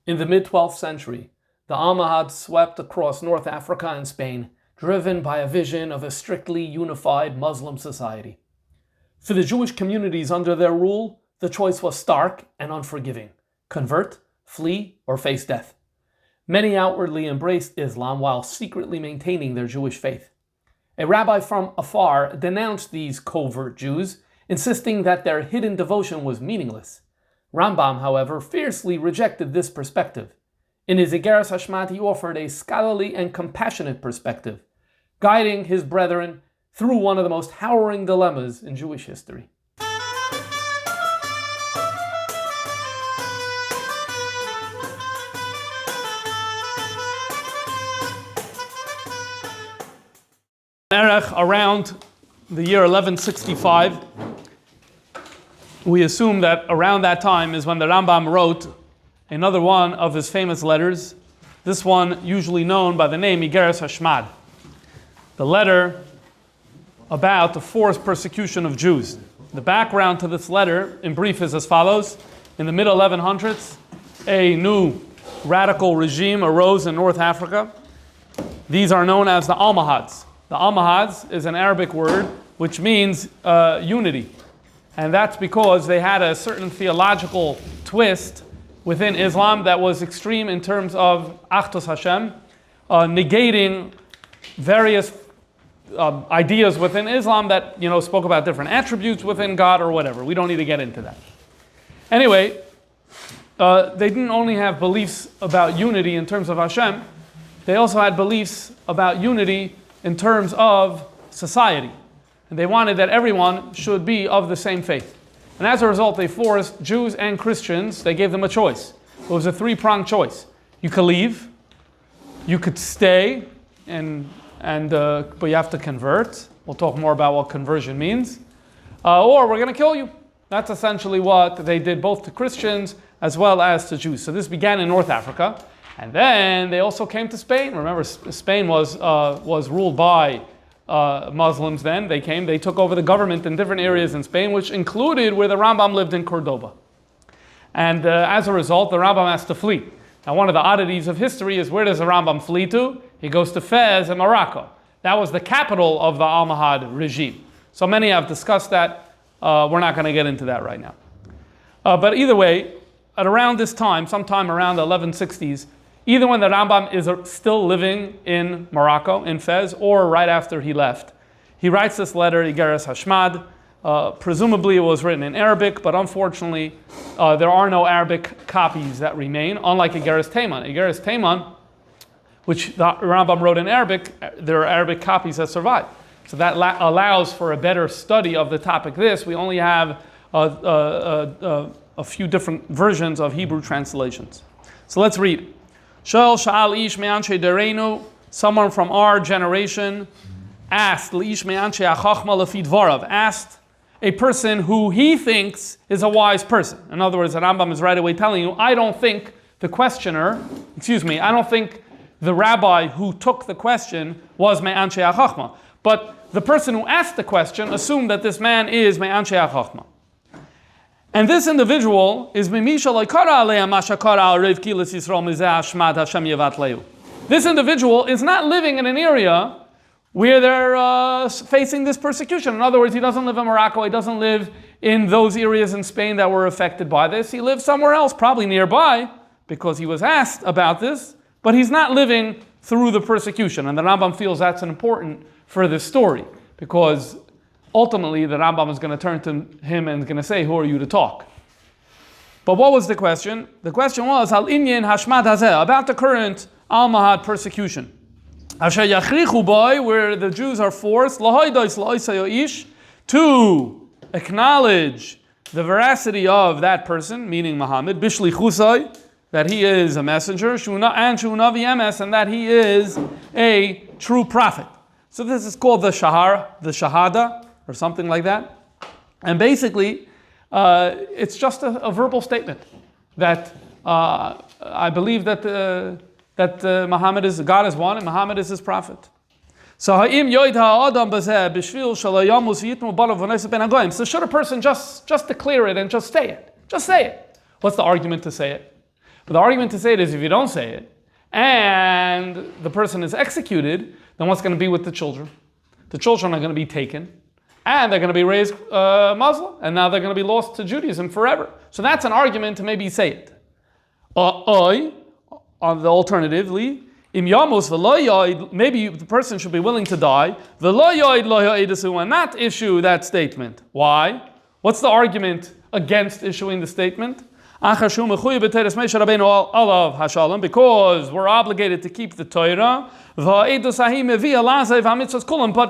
In the mid-12th century, the Almohads swept across North Africa and Spain, driven by a vision of a strictly unified Muslim society. For the Jewish communities under their rule, the choice was stark and unforgiving: convert, flee, or face death. Many outwardly embraced Islam while secretly maintaining their Jewish faith. A rabbi from afar denounced these covert Jews, insisting that their hidden devotion was meaningless. Rambam, however, fiercely rejected this perspective. In his Igeres Hashmad, he offered a scholarly and compassionate perspective, guiding his brethren through one of the most harrowing dilemmas in Jewish history. Around the year 1165, we assume that around that time is when the Rambam wrote another one of his famous letters, this one usually known by the name Igeres Hashmad. The letter about the forced persecution of Jews. The background to this letter, in brief, is as follows. In the mid-1100s, a new radical regime arose in North Africa. These are known as the Almohads. The Almohads is an Arabic word which means unity. And that's because they had a certain theological twist within Islam that was extreme in terms of Achdus Hashem, negating various ideas within Islam that spoke about different attributes within God or whatever. We don't need to get into that. Anyway, they didn't only have beliefs about unity in terms of Hashem, they also had beliefs about unity in terms of society. And they wanted that everyone should be of the same faith. And as a result, they forced Jews and Christians, they gave them a choice. It was a three-pronged choice. You could leave, you could stay, but you have to convert. We'll talk more about what conversion means. Or we're going to kill you. That's essentially what they did both to Christians as well as to Jews. So this began in North Africa. And then they also came to Spain. Remember, Spain was ruled by Muslims then. They took over the government in different areas in Spain, which included where the Rambam lived in Cordoba. And as a result, the Rambam has to flee. Now, one of the oddities of history is, where does the Rambam flee to? He goes to Fez in Morocco. That was the capital of the Almohad regime. So many have discussed that. We're not going to get into that right now. But either way, at around this time, sometime around the 1160s, either when the Rambam is still living in Morocco, in Fez, or right after he left, he writes this letter, Igeres Hashmad. Presumably it was written in Arabic, but unfortunately there are no Arabic copies that remain, unlike Igeres Teiman. Igeres Teiman, which the Rambam wrote in Arabic, there are Arabic copies that survive. So that allows for a better study of the topic. We only have a few different versions of Hebrew translations. So let's read. Someone from our generation asked a person who he thinks is a wise person. In other words, the Rambam is right away telling you, I don't think the rabbi who took the question was me'anshei hachachma. But the person who asked the question assumed that this man is me'anshei hachachma. And this individual is This individual is not living in an area where they're facing this persecution. In other words, he doesn't live in Morocco, he doesn't live in those areas in Spain that were affected by this. He lives somewhere else, probably nearby, because he was asked about this, but he's not living through the persecution. And the Rambam feels that's important for this story, because ultimately, the Rambam is going to turn to him and is going to say, who are you to talk? But what was the question? The question was, Al Inyan Hashmad Hazeh, about the current Almohad persecution. Asher Yachrichu Boy, where the Jews are forced, to acknowledge the veracity of that person, meaning Muhammad, Bishli Chusay, that he is a messenger, and Shunavi Emes, and that he is a true prophet. So this is called the Shahada, or something like that. And basically, it's just a verbal statement that I believe that Muhammad God is one and Muhammad is his prophet. So ha'im yoid ha'adam bazeh b'shvil shelo yamus v'yitnu barav v'noiseh ben hagoyim. So should a person just declare it and just say it? Just say it. What's the argument to say it? But the argument to say it is if you don't say it and the person is executed, then what's going to be with the children? The children are going to be taken and they're going to be raised Muslim, and now they're going to be lost to Judaism forever. So that's an argument to maybe say it. Alternatively, im yamos v'lo yoid, maybe the person should be willing to die, v'lo yoid lo yoidesu, and not issue that statement. Why? What's the argument against issuing the statement? Because we're obligated to keep the Torah, but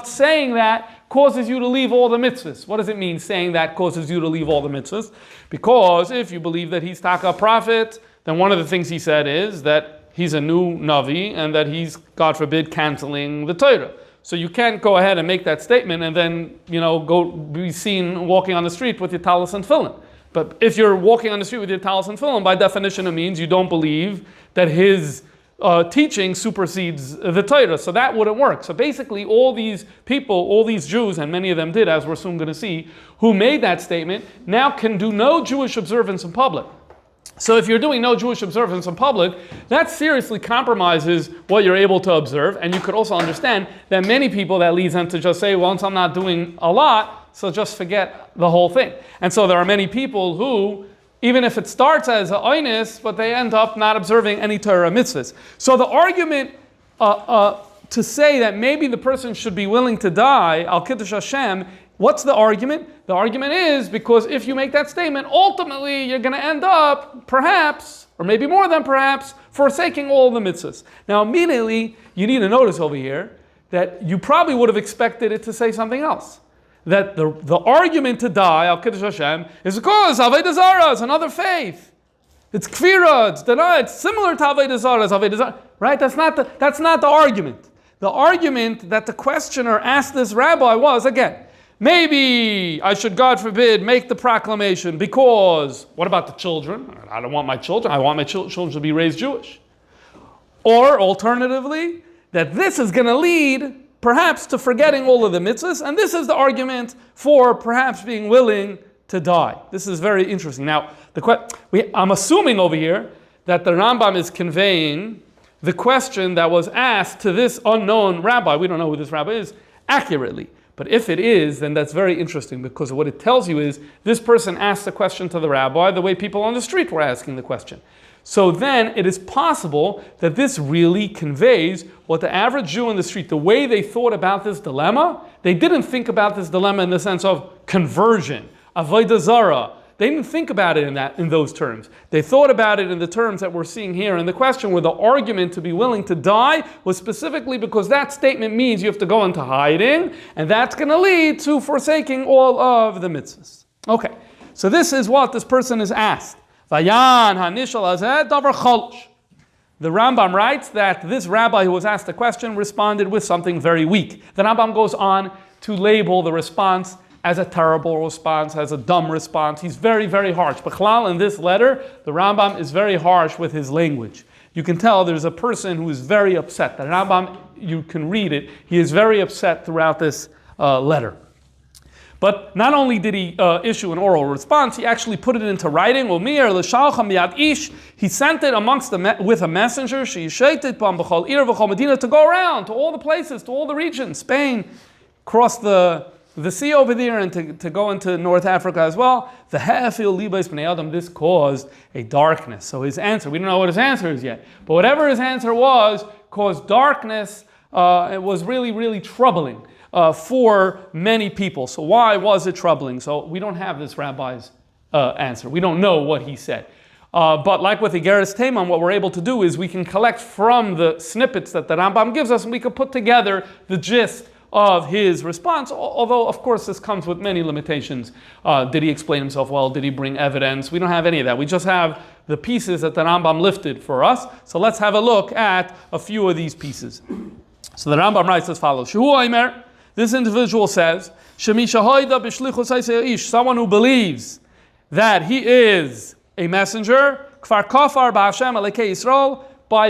saying that causes you to leave all the mitzvahs. What does it mean, saying that causes you to leave all the mitzvahs? Because if you believe that he's taka prophet, then one of the things he said is that he's a new Navi and that he's, God forbid, canceling the Torah. So you can't go ahead and make that statement and then, go be seen walking on the street with your talis and tefillin. But if you're walking on the street with your talis and tefillin, by definition it means you don't believe that his teaching supersedes the Torah. So that wouldn't work. So basically all these people, all these Jews, and many of them did, as we're soon going to see, who made that statement, now can do no Jewish observance in public. So if you're doing no Jewish observance in public, that seriously compromises what you're able to observe. And you could also understand that many people, that leads them to just say, once I'm not doing a lot, so just forget the whole thing. And so there are many people who, even if it starts as a oinus, but they end up not observing any Torah mitzvahs. So the argument to say that maybe the person should be willing to die, al kiddush Hashem, what's the argument? The argument is because if you make that statement, ultimately you're going to end up, perhaps, or maybe more than perhaps, forsaking all the mitzvahs. Now immediately, you need to notice over here that you probably would have expected it to say something else. That the argument to die, al kiddush Hashem, is because Avodah Zarah is another faith. It's kfira, it's denied, it's similar to Avodah Zarah, right? That's not the argument. The argument that the questioner asked this rabbi was, again, maybe I should, God forbid, make the proclamation because, what about the children? I don't want my children, I want my children to be raised Jewish. Or, alternatively, that this is going to lead perhaps to forgetting all of the mitzvahs, and this is the argument for perhaps being willing to die. This is very interesting. Now, I'm assuming over here that the Rambam is conveying the question that was asked to this unknown rabbi, we don't know who this rabbi is, accurately. But if it is, then that's very interesting, because what it tells you is this person asked the question to the rabbi the way people on the street were asking the question. So then it is possible that this really conveys what the average Jew in the street, the way they thought about this dilemma, they didn't think about this dilemma in the sense of conversion, avodah zarah. They didn't think about it in those terms. They thought about it in the terms that we're seeing here in the question, where the argument to be willing to die was specifically because that statement means you have to go into hiding, and that's going to lead to forsaking all of the mitzvahs. Okay, so this is what this person is asked. The Rambam writes that this rabbi who was asked the question responded with something very weak. The Rambam goes on to label the response as a terrible response, as a dumb response. He's very, very harsh. B'chlal, in this letter, the Rambam is very harsh with his language. You can tell there's a person who is very upset. The Rambam, you can read it, he is very upset throughout this letter. But not only did he issue an oral response, he actually put it into writing. He sent it with a messenger to go around to all the places, to all the regions, Spain, cross the sea over there, and to go into North Africa as well. This caused a darkness. So his answer, we don't know what his answer is yet, but whatever his answer was, caused darkness. It was really, really troubling for many people. So why was it troubling? So we don't have this rabbi's answer. We don't know what he said. But like with Igeres Hashmad, what we're able to do is we can collect from the snippets that the Rambam gives us, and we can put together the gist of his response, although of course this comes with many limitations. Did he explain himself well? Did he bring evidence? We don't have any of that. We just have the pieces that the Rambam lifted for us. So let's have a look at a few of these pieces. So the Rambam writes as follows. This individual says, someone who believes that he is a messenger, by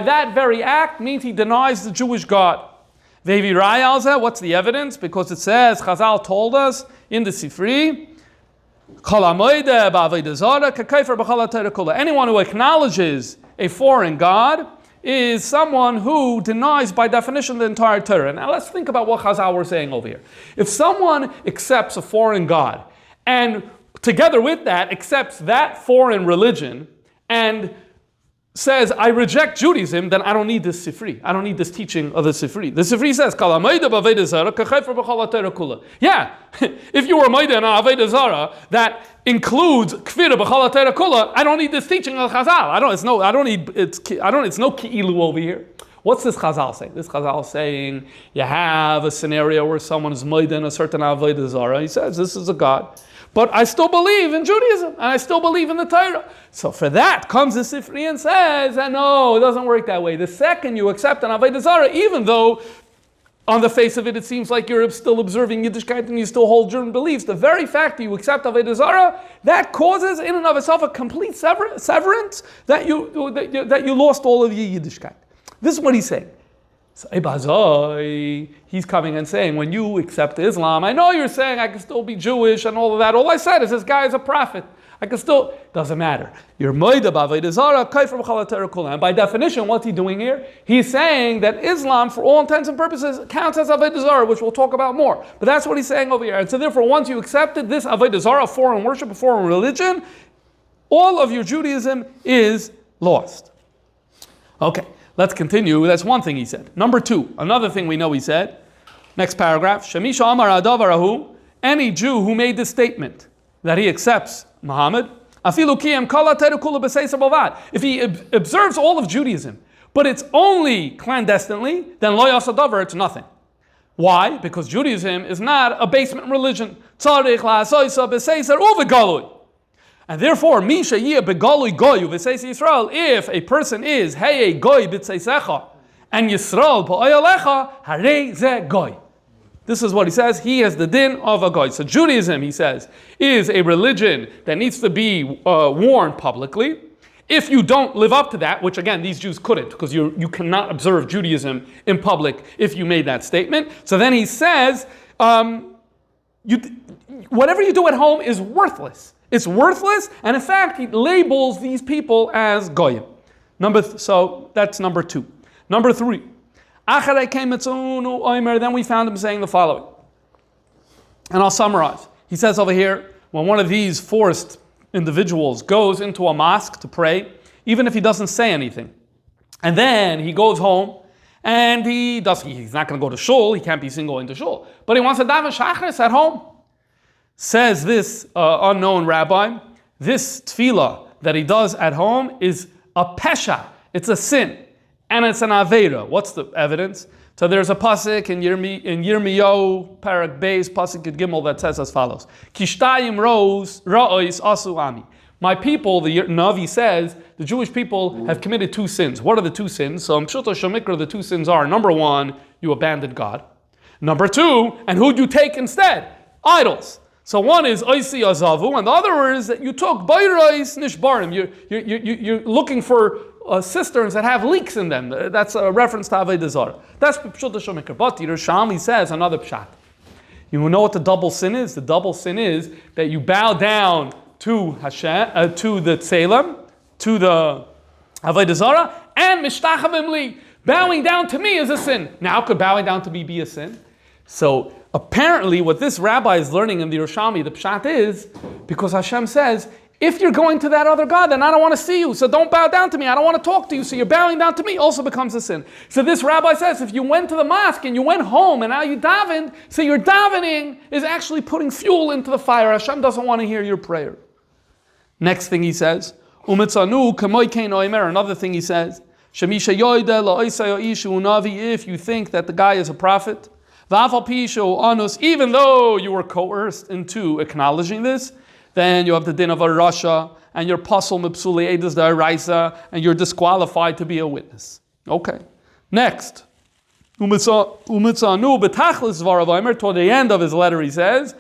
that very act means he denies the Jewish God. What's the evidence? Because it says, Chazal told us in the Sifri, anyone who acknowledges a foreign god is someone who denies by definition the entire Torah. Now let's think about what Chazal were saying over here. If someone accepts a foreign god and together with that accepts that foreign religion and says, I reject Judaism, then I don't need this Sifri. I don't need this teaching of the Sifri. The Sifri says, yeah, if you were Maida and Avodah Zarah, that includes Kfira B'chala Torah Kula, I don't need this teaching of Chazal. It's no Ki'ilu over here. What's this Chazal saying? This Chazal saying, you have a scenario where someone is Maida and a certain Avodah Zarah. He says, this is a God. But I still believe in Judaism, and I still believe in the Torah. So for that comes the Sifri and says, no, it doesn't work that way. The second you accept an Avodah Zarah, even though on the face of it, it seems like you're still observing Yiddishkeit and you still hold German beliefs, the very fact that you accept Avodah Zarah, that causes in and of itself a complete severance that you lost all of your Yiddishkeit. This is what he's saying. So he's coming and saying, when you accept Islam, I know you're saying I can still be Jewish and all of that. All I said is this guy is a prophet. I can still, doesn't matter. You're Moida b'Avodah Zarah, kaifer b'chala Torah kula. And by definition, what's he doing here? He's saying that Islam, for all intents and purposes, counts as Avodah Zarah, which we'll talk about more. But that's what he's saying over here. And so therefore, once you accepted this Avodah Zarah, foreign worship, a foreign religion, all of your Judaism is lost. Okay. Let's continue. That's one thing he said. Number two, another thing we know he said. Next paragraph. Shemisha Amar Adavarahu, any Jew who made this statement that he accepts Muhammad, if he observes all of Judaism, but it's only clandestinely, then lo yasadavar, it's nothing. Why? Because Judaism is not a basement religion. And therefore, if a person is hey goy b'tzeisecha and Yisrael b'oyalecha, harei ze goy. This is what he says. He has the din of a goy. So Judaism, he says, is a religion that needs to be worn publicly. If you don't live up to that, which again these Jews couldn't, because you cannot observe Judaism in public if you made that statement. So then he says, whatever you do at home is worthless. It's worthless, and in fact, he labels these people as goyim. So that's number two. Number three. Then we found him saying the following. And I'll summarize. He says over here, when one of these forced individuals goes into a mosque to pray, even if he doesn't say anything, and then he goes home, and he's not going to go to shul, he can't be seen going to shul, but he wants to daven shachris at home. Says this unknown rabbi, this tefillah that he does at home is a pesha. It's a sin. And it's an aveira. What's the evidence? So there's a pasuk in Yirmiyahu, Parak Beis, pasuk Yud Gimel that says as follows. Kishtayim ra'os asu ami. My people, the Navi says, the Jewish people have committed two sins. What are the two sins? So Pshuto Shemikra, the two sins are, number one, you abandoned God. Number two, and who'd you take instead? Idols. So one is oisi azavu, and the other is that you took bayrais nishbarim. You're looking for cisterns that have leaks in them. That's a reference to Avodah Zarah. That's pshat shomikar. But Yerushalmi says another pshat. You know what the double sin is? The double sin is that you bow down to Hashem, to the Tselem, to the Avodah Zarah, and mishtachavim li. Bowing down to me is a sin. Now, could bowing down to me be a sin? So apparently, what this rabbi is learning in the Yerushalmi, the pshat is, because Hashem says, if you're going to that other God, then I don't want to see you, so don't bow down to me, I don't want to talk to you, so you're bowing down to me also becomes a sin. So this rabbi says, if you went to the mosque and you went home and now you davened, so your davening is actually putting fuel into the fire. Hashem doesn't want to hear your prayer. Next thing he says, another thing he says, if you think that the guy is a prophet, even though you were coerced into acknowledging this, then you have the din of a rasha, and you're pasul mipsuli edus da'araisa, and you're disqualified to be a witness. Okay. Next. Umitzanu betachlis varavayimer, toward the end of his letter he says,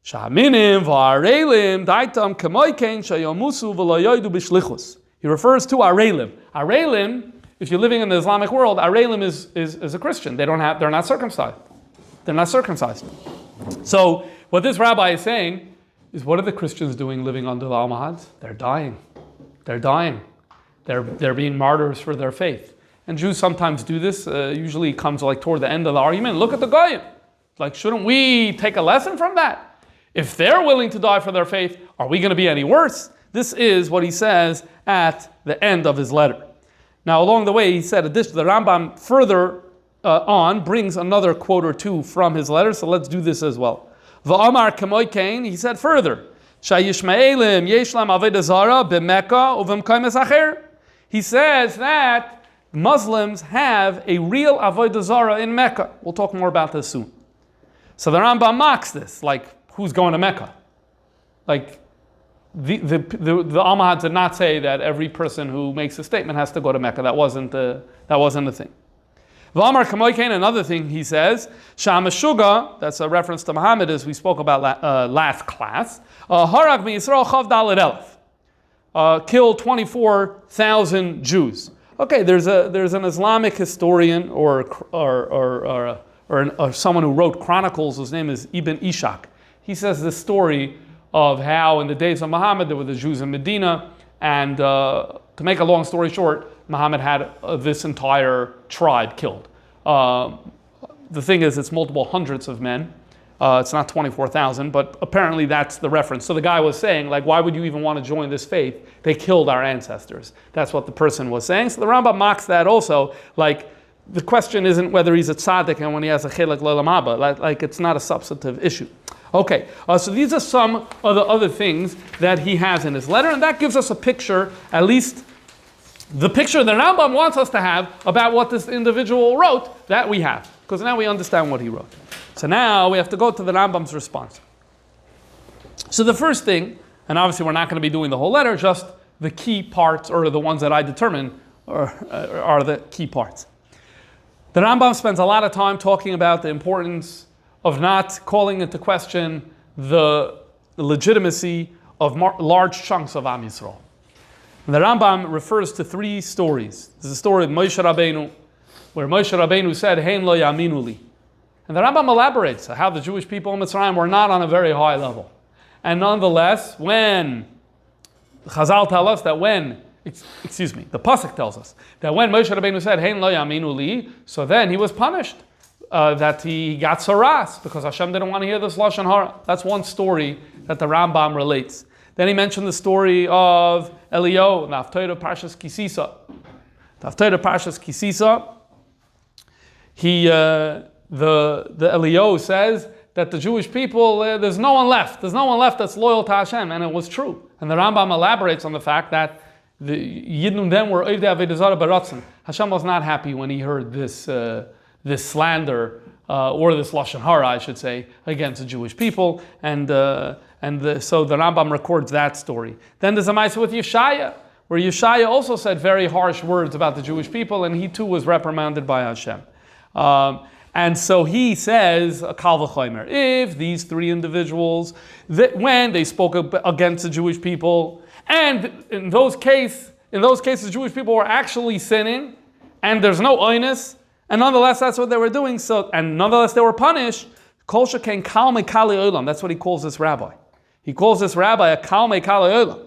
Shaminim v'arelim daitam kamoyken shayomusu v'loyoidu b'shlichus. He refers to arelim. Arelim if you're living in the Islamic world, Arelim is a Christian. They're not circumcised. They're not circumcised. So what this rabbi is saying is, what are the Christians doing living under the Almohads? They're dying. They're dying. They're being martyrs for their faith. And Jews sometimes do this. Usually comes like toward the end of the argument. Look at the Goyim. Like, shouldn't we take a lesson from that? If they're willing to die for their faith, are we going to be any worse? This is what he says at the end of his letter. Now, along the way, he said, the Rambam further on brings another quote or two from his letter, so let's do this as well. V'amar kamoy kain, he said further, Shayishmaelim yeshlam avodah zara b'Mekka uv'mkaymes acher. He says that Muslims have a real avodah zara in Mecca. We'll talk more about this soon. So the Rambam mocks this, like, who's going to Mecca? Like, the Almohads did not say that every person who makes a statement has to go to Mecca. That wasn't the thing. V'amar kamoykein, another thing he says, Shamashuga, that's a reference to Muhammad as we spoke about last class, Harag mi Yisrael chav daled elef, killed 24,000 Jews. Okay, there's an Islamic historian or someone who wrote chronicles. His name is Ibn Ishaq. He says this story of how in the days of Muhammad there were the Jews in Medina, and to make a long story short, Muhammad had this entire tribe killed. The thing is, it's multiple hundreds of men. It's not 24,000, but apparently that's the reference. So the guy was saying, like, why would you even want to join this faith? They killed our ancestors. That's what the person was saying. So the Rambam mocks that also. Like, the question isn't whether he's a tzaddik and when he has a chilek le'olam haba. Like, it's not a substantive issue. Okay, so these are some of the other things that he has in his letter, and that gives us a picture, at least the picture that Rambam wants us to have about what this individual wrote, that we have, because now we understand what he wrote. So now we have to go to the Rambam's response. So the first thing, and obviously we're not going to be doing the whole letter, just the key parts, or the ones that I determine are the key parts. The Rambam spends a lot of time talking about the importance of not calling into question the legitimacy of large chunks of Am Yisrael. And the Rambam refers to three stories. There's a story of Moshe Rabbeinu, where Moshe Rabbeinu said, Hein lo yaminu li. And the Rambam elaborates how the Jewish people in Mitzrayim were not on a very high level. And nonetheless, when Chazal tell us that the Pasuk tells us that when Moshe Rabbeinu said, Hein lo yaminu li, so then he was punished. That he got saras because Hashem didn't want to hear this lashon hara. That's one story that the Rambam relates. Then he mentioned the story of Eliyahu, the Haftarah Parshas Kisisa. The Haftarah Parshas Kisisa, the Eliyahu says that the Jewish people, there's no one left. There's no one left that's loyal to Hashem, and it was true. And the Rambam elaborates on the fact that the Yidden then were Oivdei Avodah Zarah Baratzon. Hashem was not happy when he heard this slander, or this lashon hara, I should say, against the Jewish people, so the Rambam records that story. Then there's a ma'aseh with Yeshaya, where Yeshaya also said very harsh words about the Jewish people, and he too was reprimanded by Hashem. And so he says, kal v'chomer, if these three individuals, when they spoke against the Jewish people, and in those cases, Jewish people were actually sinning, and there's no oinus, and nonetheless, that's what they were doing. And nonetheless, they were punished. Kol sheken kal mekali olam. That's what he calls this rabbi. He calls this rabbi a kal mekali olam.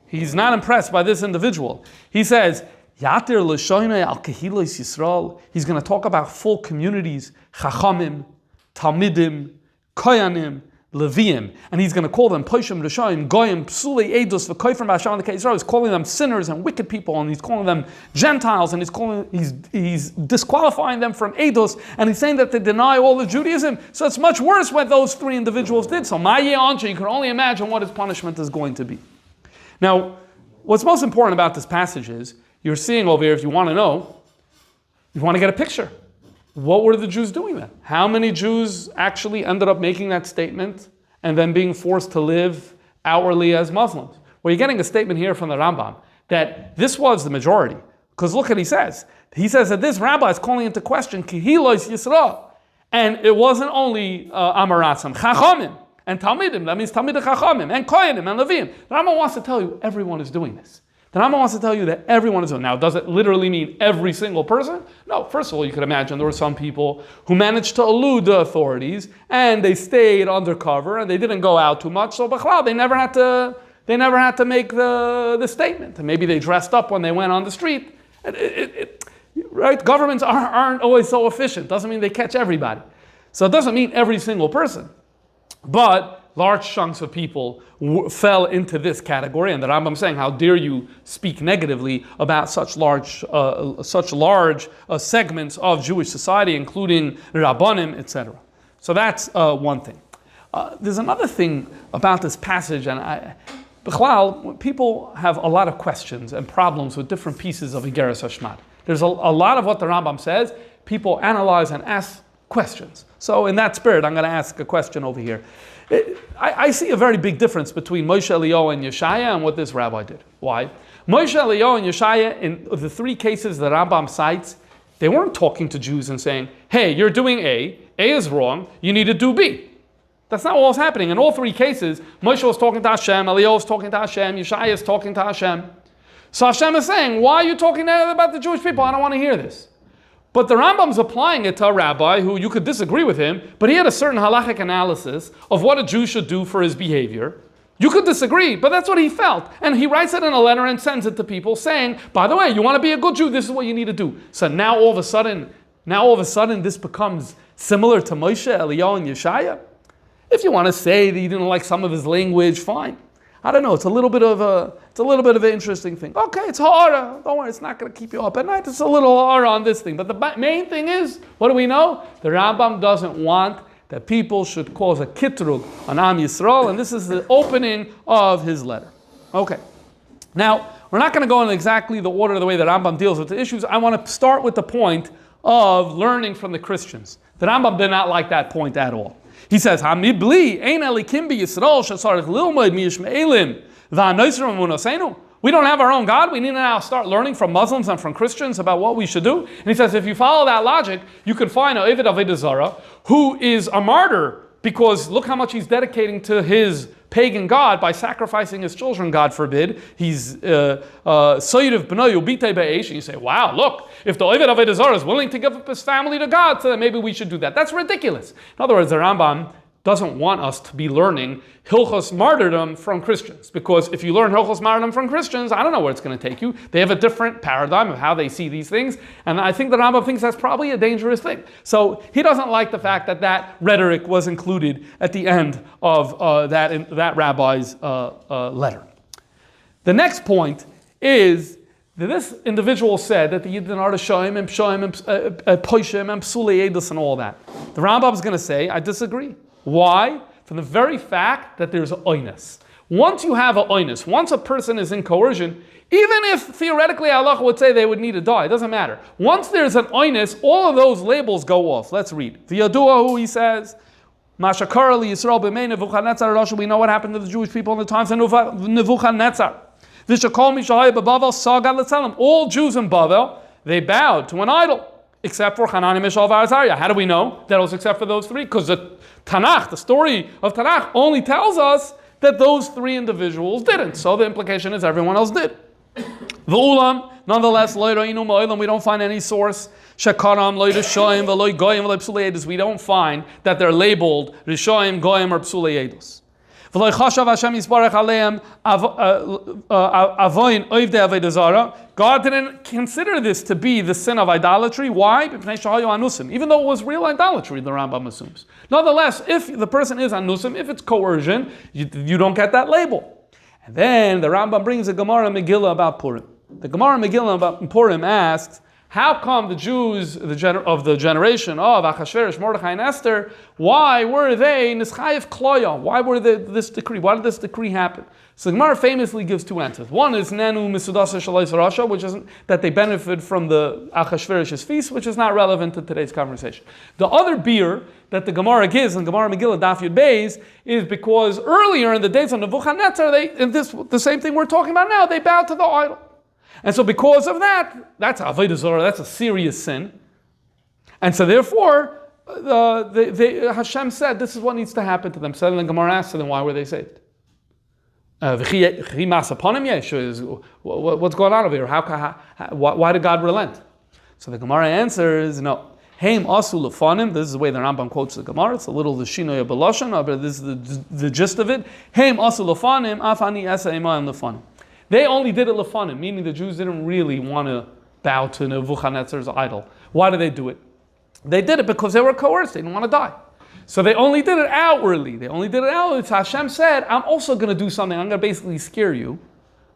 He's not impressed by this individual. He says, Yatir l'shoynei al kehilos Yisrael. He's going to talk about full communities, chachamim, talmidim, koyanim, Leviim, and he's going to call them Poshim Rishayim, Goyim, Psulei Eidos, V'Koyfrim Hashem Israel. He's calling them sinners and wicked people, and he's calling them Gentiles, and he's disqualifying them from Eidos, and he's saying that they deny all of Judaism. So it's much worse what those three individuals did. So Ma'ye Anshe, you can only imagine what his punishment is going to be. Now, what's most important about this passage is, you're seeing over here, if you want to know, you want to get a picture. What were the Jews doing then? How many Jews actually ended up making that statement and then being forced to live outwardly as Muslims? Well, you're getting a statement here from the Rambam that this was the majority. Because look what he says. He says that this rabbi is calling into question Kehilos Yisrael. And it wasn't only Amaratzim, Chachamim, and Talmidim, that means Talmid Chachamim, and Koyanim, and Leviim. The Rambam wants to tell you everyone is doing this. The Rambam wants to tell you that everyone is. Now, does it literally mean every single person? No. First of all, you could imagine there were some people who managed to elude the authorities and they stayed undercover and they didn't go out too much. So, they never had to make the statement. And maybe they dressed up when they went on the street. Right? Governments aren't always so efficient. Doesn't mean they catch everybody. So it doesn't mean every single person. But large chunks of people fell into this category, and the Rambam saying, "How dare you speak negatively about such large segments of Jewish society, including rabbanim, etc." So that's one thing. There's another thing about this passage, and people have a lot of questions and problems with different pieces of Igeres Hashmad. There's a lot of what the Rambam says. People analyze and ask questions. So in that spirit, I'm going to ask a question over here. I see a very big difference between Moshe Eliyahu and Yeshaya and what this rabbi did. Why? Moshe Eliyahu and Yeshaya, in the three cases that Rambam cites, they weren't talking to Jews and saying, hey, you're doing A is wrong, you need to do B. That's not what was happening. In all three cases, Moshe was talking to Hashem, Eliyahu was talking to Hashem, Yeshaya is talking to Hashem. So Hashem is saying, why are you talking about the Jewish people? I don't want to hear this. But the Rambam's applying it to a rabbi who you could disagree with him, but he had a certain halachic analysis of what a Jew should do for his behavior. You could disagree, but that's what he felt. And he writes it in a letter and sends it to people saying, by the way, you want to be a good Jew, this is what you need to do. So now all of a sudden, this becomes similar to Moshe, Eliyahu, and Yeshaya. If you want to say that you didn't like some of his language, fine. I don't know. It's a little bit of an interesting thing. Okay, it's hard. Don't worry, it's not going to keep you up at night. It's a little hard on this thing. But the main thing is, what do we know? The Rambam doesn't want that people should cause a kitrug on Am Yisrael, and this is the opening of his letter. Okay. Now, we're not going to go in exactly the order of the way that Rambam deals with the issues. I want to start with the point of learning from the Christians. The Rambam did not like that point at all. He says, "Hamibli ein elikim bi Yisrael shesarich lilmod miyishmeelim va'anoisrim munasenu." We don't have our own God. We need to now start learning from Muslims and from Christians about what we should do. And he says, if you follow that logic, you can find an Ovid Avodah Zarah who is a martyr because look how much he's dedicating to his pagan god by sacrificing his children, God forbid. He's soyrev b'noi ubitei be'esh. And you say, wow, look, if the Ovid Avodah Zarah is willing to give up his family to God, so then maybe we should do that. That's ridiculous. In other words, the Rambam doesn't want us to be learning Hilchos martyrdom from Christians. Because if you learn Hilchos martyrdom from Christians, I don't know where it's going to take you. They have a different paradigm of how they see these things. And I think the Rambam thinks that's probably a dangerous thing. So he doesn't like the fact that that rhetoric was included at the end of that rabbi's letter. The next point is that this individual said that the Yidden are Shoim and Shoim and Poishim and Psulei Edus and all that. The Rambam is going to say, I disagree. Why? From the very fact that there's oinus. Once you have an oinus, once a person is in coercion, even if theoretically Allah would say they would need to die, it doesn't matter. Once there's an oinus, all of those labels go off. Let's read. V'yadua, who he says, Mashakar li Yisrael b'mei Nebuchadnezzar Rasha. We know what happened to the Jewish people in the times of Nebuchadnezzar. V'shakol mishahaya b'Bavel sagad l'tzelem. All Jews in Bavel, they bowed to an idol. Except for Hanani, Mishael, Azariah. How do we know that it was except for those three? Because the Tanakh, the story of Tanakh, only tells us that those three individuals didn't. So the implication is everyone else did. V'ulam, nonetheless, we don't find any source. Shekaram, loy rishoim, v'loy goyim, v'loy psulei edus. We don't find that they're labeled rishoim, goyim, or psulei edus. God didn't consider this to be the sin of idolatry. Why? Even though it was real idolatry, the Rambam assumes. Nonetheless, if the person is anusim, if it's coercion, you don't get that label. And then the Rambam brings a Gemara Megillah about Purim. The Gemara Megillah about Purim asks, how come the Jews of the generation of Achashverosh, Mordechai, and Esther, why were they nischayev kloya? Why were they this decree? Why did this decree happen? So the Gemara famously gives two answers. One is nenu misudasa shalais rasha, which is that they benefit from the Achashverosh's feast, which is not relevant to today's conversation. The other beer that the Gemara gives in Gemara Megillah Daf Yud Beis is because earlier in the days of Nebuchadnezzar, the same thing we're talking about now, they bowed to the idol. And so because of that, that's Avodah Zarah, that's a serious sin. And so therefore, Hashem said this is what needs to happen to them. So then the Gemara asked them, why were they saved? What's going on over here? Why did God relent? So the Gemara answers, no. Heim asu lefanim. This is the way the Rambam quotes the Gemara. It's a little the shinoy belashon, but this is the gist of it. Heim asu lefanim afani esa imayim lefanim. They only did it lefanim, meaning the Jews didn't really want to bow to Nebuchadnezzar's idol. Why did they do it? They did it because they were coerced. They didn't want to die. So they only did it outwardly. Hashem said, I'm also going to do something. I'm going to basically scare you,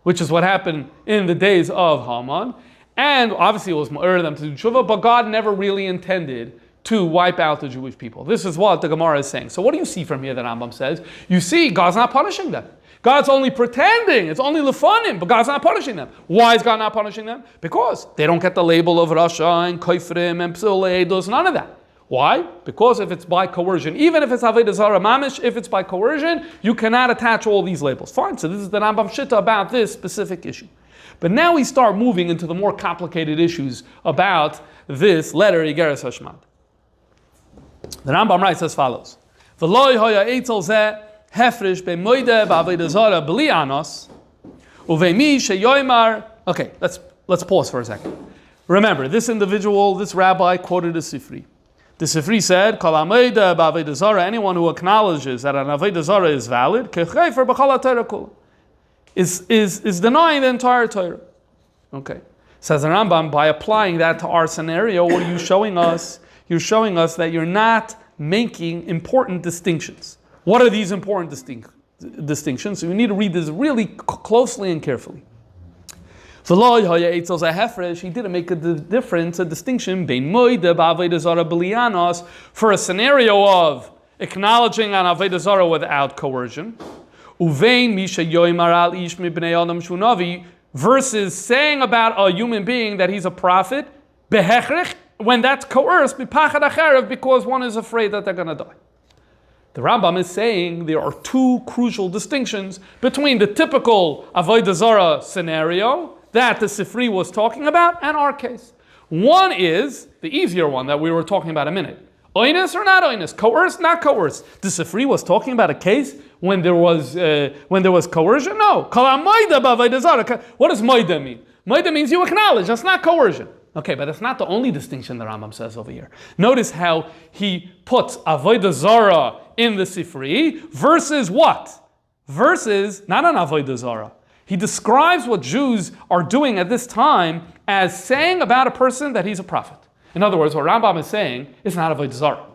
which is what happened in the days of Haman. And obviously it was ma'ur them to do tshuva, but God never really intended to wipe out the Jewish people. This is what the Gemara is saying. So what do you see from here that Rambam says? You see, God's not punishing them. God's only pretending. It's only lefanim, but God's not punishing them. Why is God not punishing them? Because they don't get the label of Rasha and Koifrim and Psule Eidos, none of that. Why? Because if it's by coercion, even if it's Avodah Zarah Mamish, if it's by coercion, you cannot attach all these labels. Fine, so this is the Rambam Shitta about this specific issue. But now we start moving into the more complicated issues about this letter, Igeres Hashmad. The Rambam writes as follows. V'loi hoya eitzel zeh hefresh be'moide ba'avodah zarah b'li anos uve'mi sheyoymar. Okay, let's pause for a second. Remember, this individual, this rabbi quoted a Sifri. The Sifri said, Kol ha'moide ba'avodah zarah, anyone who acknowledges that an avodah zarah is valid, kechayfer b'chol ha'torah kula, is denying the entire Torah. Okay. Says the Rambam, by applying that to our scenario, what are you showing us? You're showing us that you're not making important distinctions. What are these important distinctions? So you need to read this really closely and carefully. He didn't make a difference, a distinction for a scenario of acknowledging an avodah zarah without coercion, versus saying about a human being that he's a prophet, when that's coerced, because one is afraid that they're going to die. The Rambam is saying there are two crucial distinctions between the typical avodah zarah scenario that the Sifri was talking about and our case. One is the easier one that we were talking about a minute. Oinus or not oinus? Coerced, not coerced. The Sifri was talking about a case when there was coercion? No. What does moida mean? Moida means you acknowledge. That's not coercion. Okay, but that's not the only distinction the Rambam says over here. Notice how he puts avodah zarah in the Sifri versus what? Versus not an avodah zarah. He describes what Jews are doing at this time as saying about a person that he's a prophet. In other words, what Rambam is saying is not avodah zarah.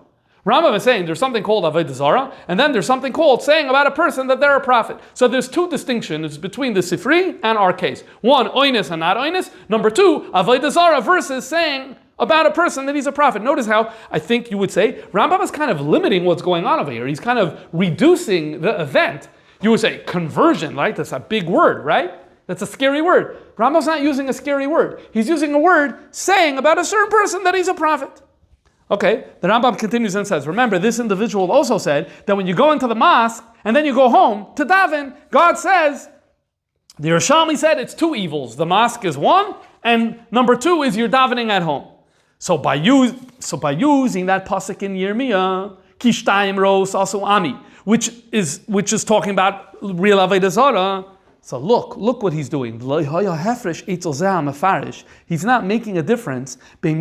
Rambam is saying there's something called avodah zarah, and then there's something called saying about a person that they're a prophet. So there's two distinctions between the Sifri and our case. One, oinus and not oinus. Number two, avodah zarah versus saying about a person that he's a prophet. Notice how I think you would say Rambam is kind of limiting what's going on over here. He's kind of reducing the event. You would say conversion, right? That's a big word, right? That's a scary word. Rambam's not using a scary word. He's using a word saying about a certain person that he's a prophet. Okay, the Rambam continues and says, remember, this individual also said that when you go into the mosque and then you go home to daven, God says, the Yerushalmi said it's two evils. The mosque is one, and number two is you're davening at home. So by using that pasuk in Yirmiyah, Kishtayim Ros also Ami, which is talking about real avodah zarah. So look what he's doing. He's not making a difference. You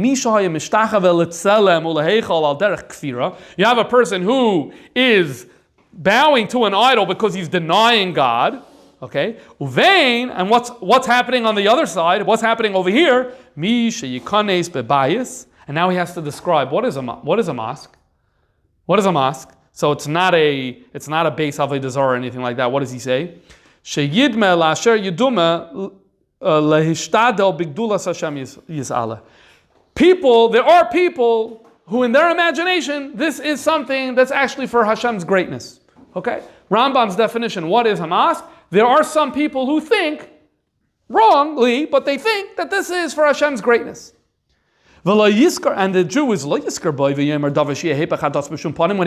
have a person who is bowing to an idol because he's denying God. Okay? And what's happening on the other side? What's happening over here? And now he has to describe what is a mosque. What is a mosque? So it's not a base avodah zarah or anything like that. What does he say? People, there are people who in their imagination, this is something that's actually for Hashem's greatness. Okay? Rambam's definition, what is a mosque? There are some people who think, wrongly, but they think that this is for Hashem's greatness. And the Jew is when he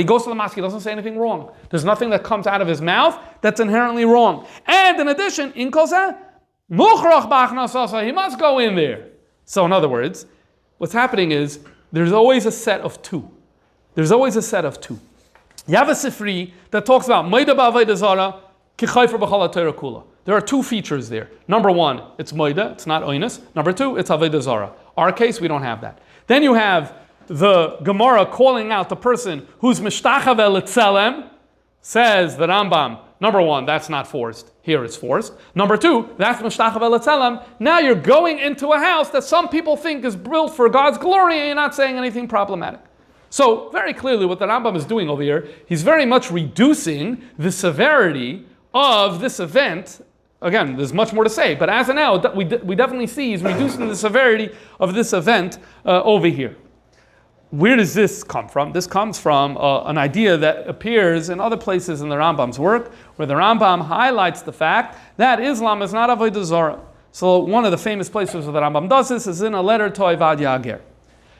goes to the mosque, he doesn't say anything wrong. There's nothing that comes out of his mouth that's inherently wrong. And in addition, he must go in there. So in other words, what's happening is there's always a set of two. You have a Sifri that talks about Maida ba'avodah zarah, kichayfer b'chol ha'Torah kula. There are two features there. Number one, it's moida, it's not oinus. Number two, it's avodah zarah. Our case, we don't have that. Then you have the Gemara calling out the person who's mishtachav el-tzelem, says the Rambam, number one, that's not forced. Here it's forced. Number two, that's mishtachav el-tzelem. Now you're going into a house that some people think is built for God's glory and you're not saying anything problematic. So very clearly what the Rambam is doing over here, he's very much reducing the severity of this event. Again, there's much more to say, but as of now, we definitely see he's reducing the severity of this event over here. Where does this come from? This comes from an idea that appears in other places in the Rambam's work, where the Rambam highlights the fact that Islam is not avodah zarah. So one of the famous places where the Rambam does this is in a letter to Ovadia Ager.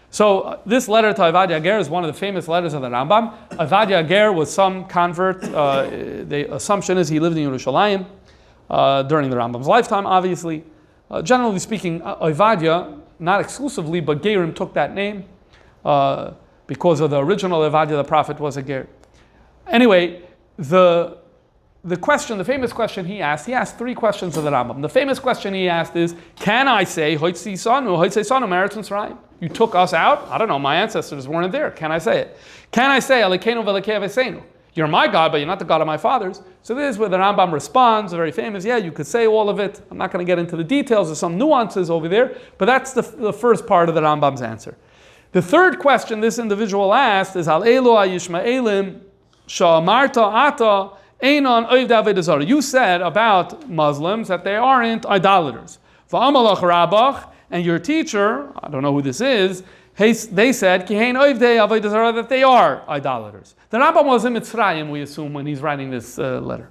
So this letter to Ovadia Ager is one of the famous letters of the Rambam. Ovadia Ager was some convert. The assumption is he lived in Yerushalayim during the Rambam's lifetime, obviously. Generally speaking, Ovadia, not exclusively, but Gerim took that name because of the original Ovadia, the prophet was a Ger. Anyway, the famous question he asked three questions of the Rambam. The famous question he asked is, can I say, Hoitzi Sanu, Meretz Mitzrayim? You took us out? I don't know, my ancestors weren't there. Can I say it? Can I say, Alekenu v'Alekei Avosenu? You're my God, but you're not the God of my fathers. So this is where the Rambam responds, very famous, yeah, you could say all of it. I'm not going to get into the details, there's some nuances over there, but that's the first part of the Rambam's answer. The third question this individual asked is, Al Elu Yishmaelim Sha'amarta Ata Einon Oivdei Avodah Zarah. You said about Muslims that they aren't idolaters. V'amalach Rabach, and your teacher, I don't know who this is, they said, Kihein Oivdei Avodah Zarah, that they are idolaters. The Rambam was in Mitzrayim, we assume, when he's writing this letter.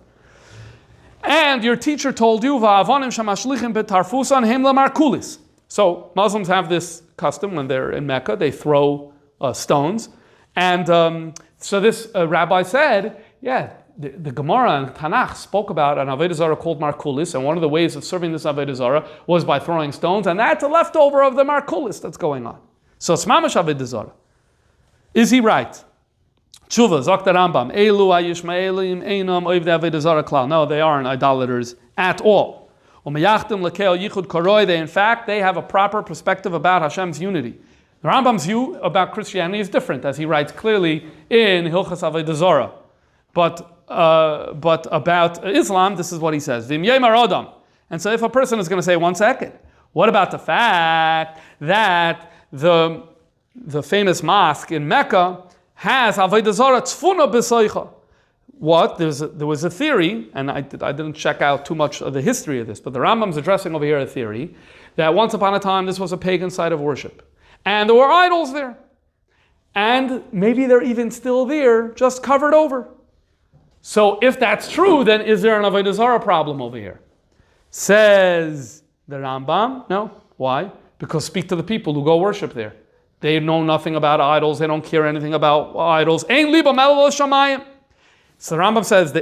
And your teacher told you, Va'avonim shamashlichim betarfusan hem lamarkulis. So Muslims have this custom when they're in Mecca, they throw stones. And so this rabbi said, yeah, the Gemara and Tanakh spoke about an Avodah Zarah called Markulis, and one of the ways of serving this Avodah Zarah was by throwing stones, and that's a leftover of the Markulis that's going on. So it's mamash Avodah Zarah. Is he right? Tshuva, Zok the Rambam, Elu Yishmaelim Einam Oivdei Avodah Zarah Klal. No, they aren't idolaters at all. They, in fact, they have a proper perspective about Hashem's unity. The Rambam's view about Christianity is different, as he writes clearly in Hilchas Avodah Zarah. But about Islam, this is what he says. And so if a person is going to say, 1 second, what about the fact that the famous mosque in Mecca has Avodah Zarah tzfuna b'soicha? What? There was a theory, and I didn't check out too much of the history of this, but the Rambam's addressing over here a theory that once upon a time this was a pagan site of worship. And there were idols there. And maybe they're even still there, just covered over. So if that's true, then is there an Avodah Zarah problem over here? Says the Rambam, no. Why? Because speak to the people who go worship there. They know nothing about idols, they don't care anything about idols. Ein liba melel shamayim. So the Rambam says,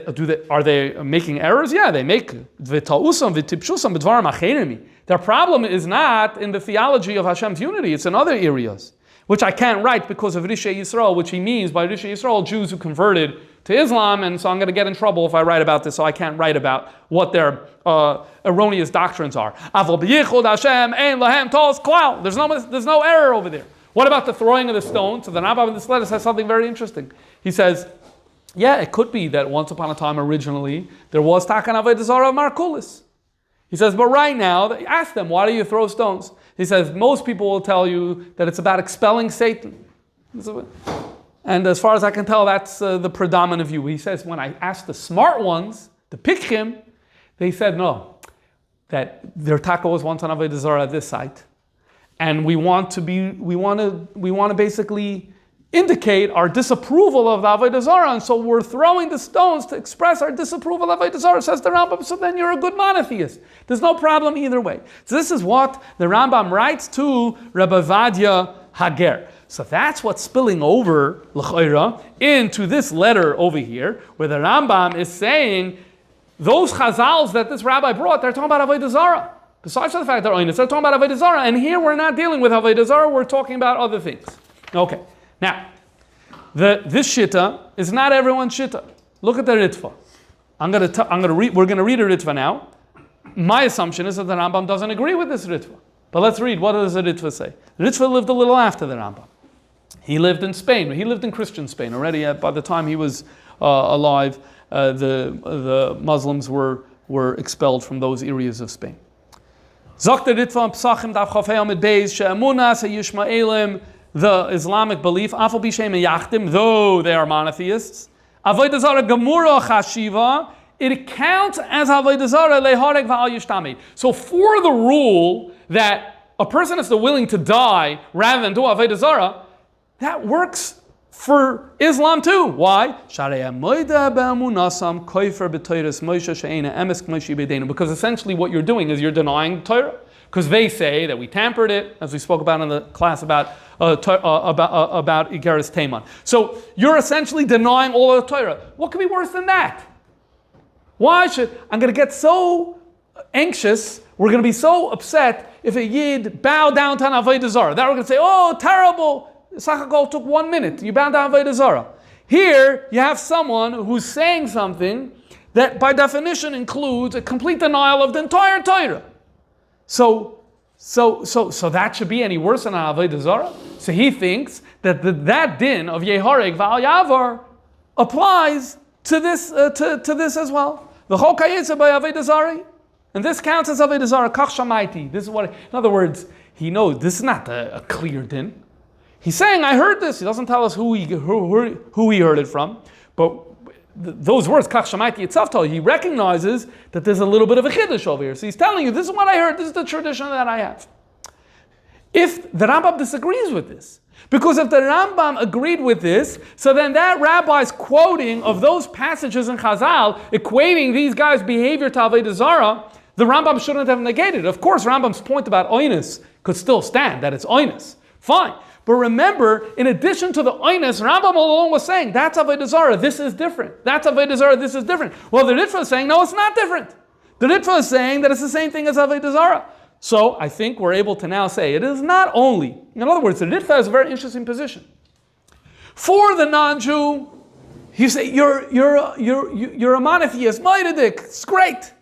are they making errors? Yeah, they make v'ta'usam v'tipshusam b'dvarim acherimi. Their problem is not in the theology of Hashem's unity, it's in other areas, which I can't write because of Rishei Yisrael, which he means by Rishei Yisrael, Jews who converted to Islam, and so I'm going to get in trouble if I write about this, so I can't write about what their erroneous doctrines are. There's no error over there. What about the throwing of the stone? So the Rambam in this letter says something very interesting. He says, yeah, it could be that once upon a time originally there was Takan Avodah Zarah Markulis. He says, but right now, ask them, why do you throw stones? He says, most people will tell you that it's about expelling Satan. And as far as I can tell, that's the predominant view. He says, when I asked the smart ones, the Pikchim, they said no, that their taka was once on Avodah Zarah at this site. And we want to basically indicate our disapproval of the Avodah Zarah, and so we're throwing the stones to express our disapproval of Avodah Zarah, says the Rambam, so then you're a good monotheist. There's no problem either way. So this is what the Rambam writes to Rabbi Ovadia Hager. So that's what's spilling over, l'chayra, into this letter over here, where the Rambam is saying, those chazals that this rabbi brought, they're talking about Avodah Zarah. Besides the fact they're oinus, they're talking about Avodah Zarah, and here we're not dealing with Avodah Zarah, we're talking about other things. Okay. Now, this shitta is not everyone's shitta. Look at the Ritva. we're going to read a Ritva now. My assumption is that the Rambam doesn't agree with this Ritva. But let's read. What does the Ritva say? The Ritva lived a little after the Rambam. He lived in Spain. He lived in Christian Spain already. By the time he was alive, the Muslims were expelled from those areas of Spain. Zok the Ritva Psachim Daf Chafei Amid Beis She'emunas Yishmaelim, the Islamic belief, Afal Bishem Yachdim, though they are monotheists, Avodah Zarah Gemura Chashiva, it counts as Avodah Zarah Leharek V'al Yishtamei. So for the rule that a person is willing to die rather than do Avodah Zarah, that works for Islam too. Why? Because essentially what you're doing is you're denying Torah. Because they say that we tampered it, as we spoke about in the class about Igeres Hashmad. So you're essentially denying all of the Torah. What could be worse than that? I'm going to get so anxious, we're going to be so upset if a Yid bow down to an Avodah Zarah. That we're going to say, oh, terrible. Sachakol took 1 minute. You bow down to Avodah Zarah. Here, you have someone who's saying something that by definition includes a complete denial of the entire Torah. So that should be any worse than an Avodah Zarah? So he thinks that that din of Yehareg V'al Yavar applies to this as well. The Chol Kayetze by Avodah Zarah, and this counts as Avodah Zarah. Kach Shamaiti. This is what. In other words, he knows this is not a clear din. He's saying, I heard this. He doesn't tell us who he heard it from, but those words, Kach Shamaiti itself, he recognizes that there's a little bit of a chiddush over here. So he's telling you, this is what I heard. This is the tradition that I have. If the Rambam disagrees with this, because if the Rambam agreed with this, so then that rabbi's quoting of those passages in Chazal, equating these guys' behavior to Avodah Zarah, the Rambam shouldn't have negated it. Of course, Rambam's point about oinus could still stand, that it's oinus. Fine. But remember, in addition to the oinus, Rambam alone was saying, that's Avodah Zarah, this is different. That's Avodah Zarah, this is different. Well, the Ritva is saying, no, it's not different. The Ritva is saying that it's the same thing as Avodah Zarah. So I think we're able to now say it is not only, in other words, the Ritva has a very interesting position. For the non-Jew, you say, you're a monotheist, Moededik, it's great.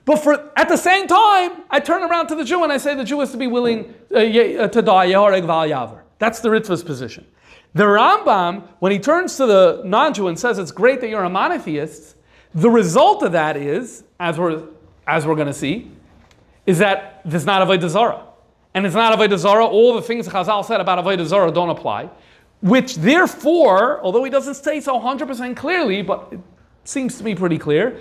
But at the same time, I turn around to the Jew and I say the Jew is to be willing to die, Yehareg V'al Yavar. That's the Ritva's position. The Rambam, when he turns to the non-Jew and says it's great that you're a monotheist, the result of that is, as we're going to see, is that there's not Avodah Zarah. And it's not Avodah Zarah, all the things Chazal said about Avodah Zarah don't apply, which therefore, although he doesn't say so 100% clearly, but it seems to be pretty clear,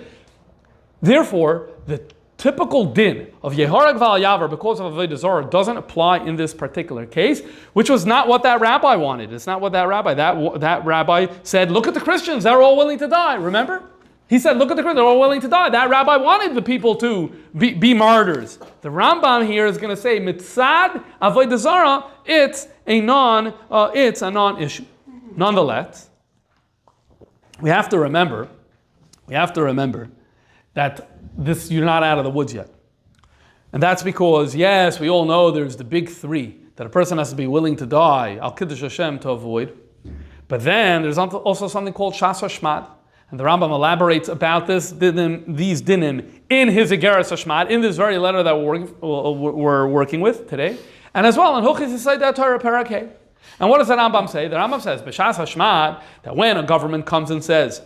therefore, the typical din of Yehareg V'al Yavar because of Avodah Zarah doesn't apply in this particular case, which was not what that rabbi wanted. It's not what that rabbi said, look at the Christians, they're all willing to die, remember? He said, look at the Christians, they're all willing to die. That rabbi wanted the people to be martyrs. The Rambam here is going to say, mitzad Avodah Zarah, it's a non-issue. Nonetheless, we have to remember that you're not out of the woods yet. And that's because, yes, we all know there's the big three, that a person has to be willing to die, al kiddush Hashem, to avoid. But then there's also something called Shas Hashmad. And the Rambam elaborates about these dinim in his Igeres Hashmad, in this very letter that we're working with today. And as well in Hilchos Yesodei Torah Perek Hey. And what does the Rambam say? The Rambam says, B'Shas Hashmad, that when a government comes and says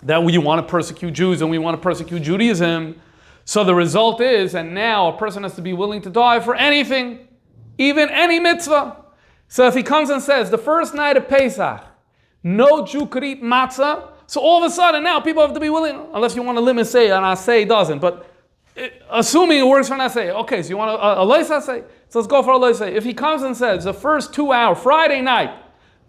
that we want to persecute Jews and we want to persecute Judaism, so the result is, and now a person has to be willing to die for anything, even any mitzvah. So if he comes and says, the first night of Pesach, no Jew could eat matzah, so all of a sudden now people have to be willing, unless you want to limit say, and Asay doesn't, but assuming it works for an Asay, okay, so you want a Lois Asay, so let's go for a Lois Asay. If he comes and says, the first 2 hours, Friday night,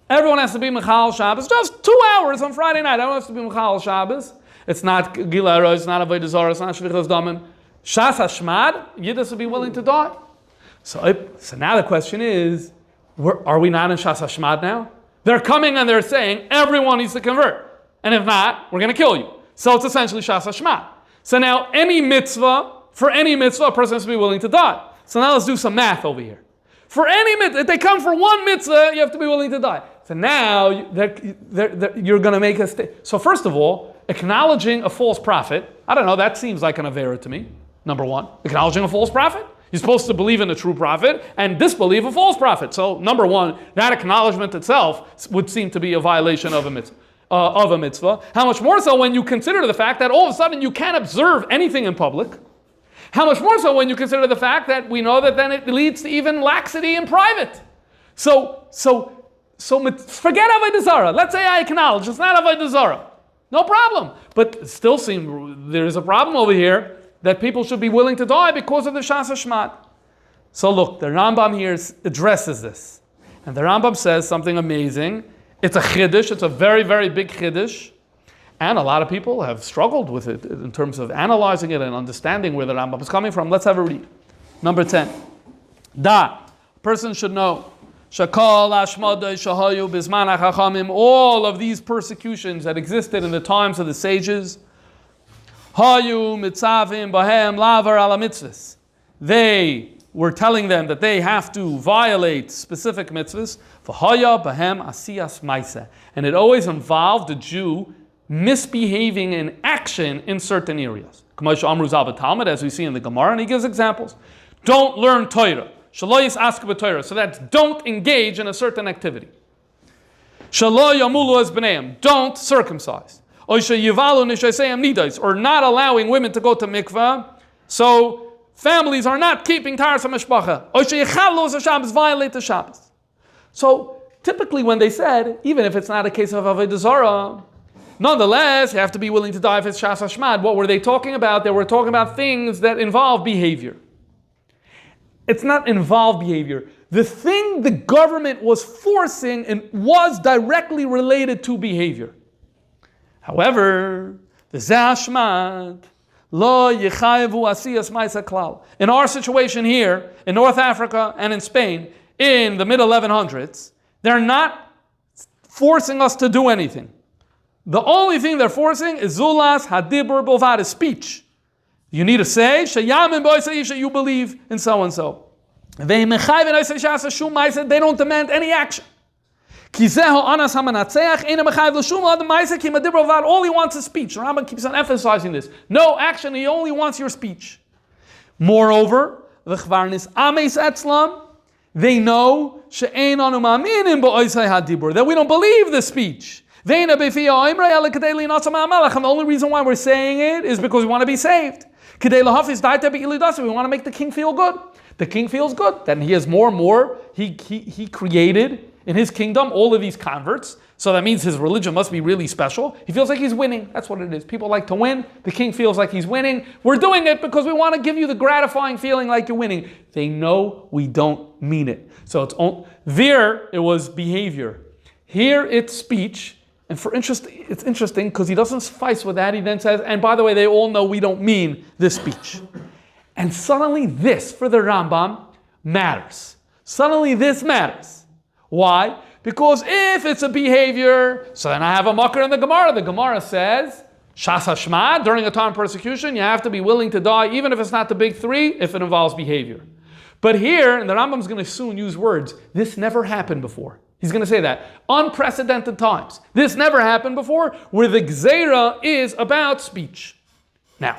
everyone has to be Mechal Shabbos, just 2 hours on Friday night, everyone has to be Mechal Shabbos. It's not Gilera, it's not Avodah Zarah, it's not Shvichas Damim. Shas Hashmad, Yid has to be willing to die. So now the question is, are we not in Shas Hashmad now? They're coming and they're saying, everyone needs to convert. And if not, we're going to kill you. So it's essentially Shas Hashmad. So now for any mitzvah, a person has to be willing to die. So now let's do some math over here. For any mitzvah, if they come for one mitzvah, you have to be willing to die. So now you're going to make a So first of all, Acknowledging a false prophet, I don't know, that seems like an avera to me, number one. Acknowledging a false prophet? You're supposed to believe in a true prophet and disbelieve a false prophet. So, number one, that acknowledgement itself would seem to be a violation of a mitzvah. How much more so when you consider the fact that all of a sudden you can't observe anything in public. How much more so when you consider the fact that we know that then it leads to even laxity in private. So forget avodah zarah. Let's say I acknowledge it's not avodah zarah. No problem. But it still seems there is a problem over here that people should be willing to die because of the Igeres Hashmad. So look, the Rambam here addresses this. And the Rambam says something amazing. It's a chiddush. It's a very, very big chiddush. And a lot of people have struggled with it in terms of analyzing it and understanding where the Rambam is coming from. Let's have a read. Number 10. A person should know all of these persecutions that existed in the times of the sages, they were telling them that they have to violate specific mitzvahs, and it always involved the Jew misbehaving in action in certain areas. As we see in the Gemara, and he gives examples. Don't learn Torah. So that's don't engage in a certain activity. Don't circumcise. Or not allowing women to go to mikveh. So families are not keeping Taras HaMishpacha. Violate the Shabbos. So typically when they said, even if it's not a case of avodah zarah, nonetheless, you have to be willing to die if it's Igeres Hashmad. What were they talking about? They were talking about things that involve behavior. It's not involved behavior. The thing the government was forcing and was directly related to behavior. However, the Hashmad, lo yechayevu asiyas ma'aseh klal. In our situation here, in North Africa and in Spain, in the mid-1100s, they're not forcing us to do anything. The only thing they're forcing is zulas hadibur bovad, is speech. You need to say, you believe in so and so. They don't demand any action. All he wants is speech. Rambam keeps on emphasizing this. No action, he only wants your speech. Moreover, they know that we don't believe the speech. And the only reason why we're saying it is because we want to be saved. We want to make the king feel good. The king feels good. Then he has more and more. He created in his kingdom all of these converts. So that means his religion must be really special. He feels like he's winning. That's what it is. People like to win. The king feels like he's winning. We're doing it because we want to give you the gratifying feeling like you're winning. They know we don't mean it. So there it was behavior. Here it's speech. And it's interesting because he doesn't suffice with that. He then says, and by the way, they all know we don't mean this speech. And suddenly this, for the Rambam, matters. Suddenly this matters. Why? Because if it's a behavior, so then I have a makar in the Gemara. The Gemara says, Igeres Hashmad, during a time of persecution, you have to be willing to die, even if it's not the big three, if it involves behavior. But here, and the Rambam's going to soon use words, this never happened before. He's going to say that. Unprecedented times. This never happened before, where the Gzeira is about speech. Now,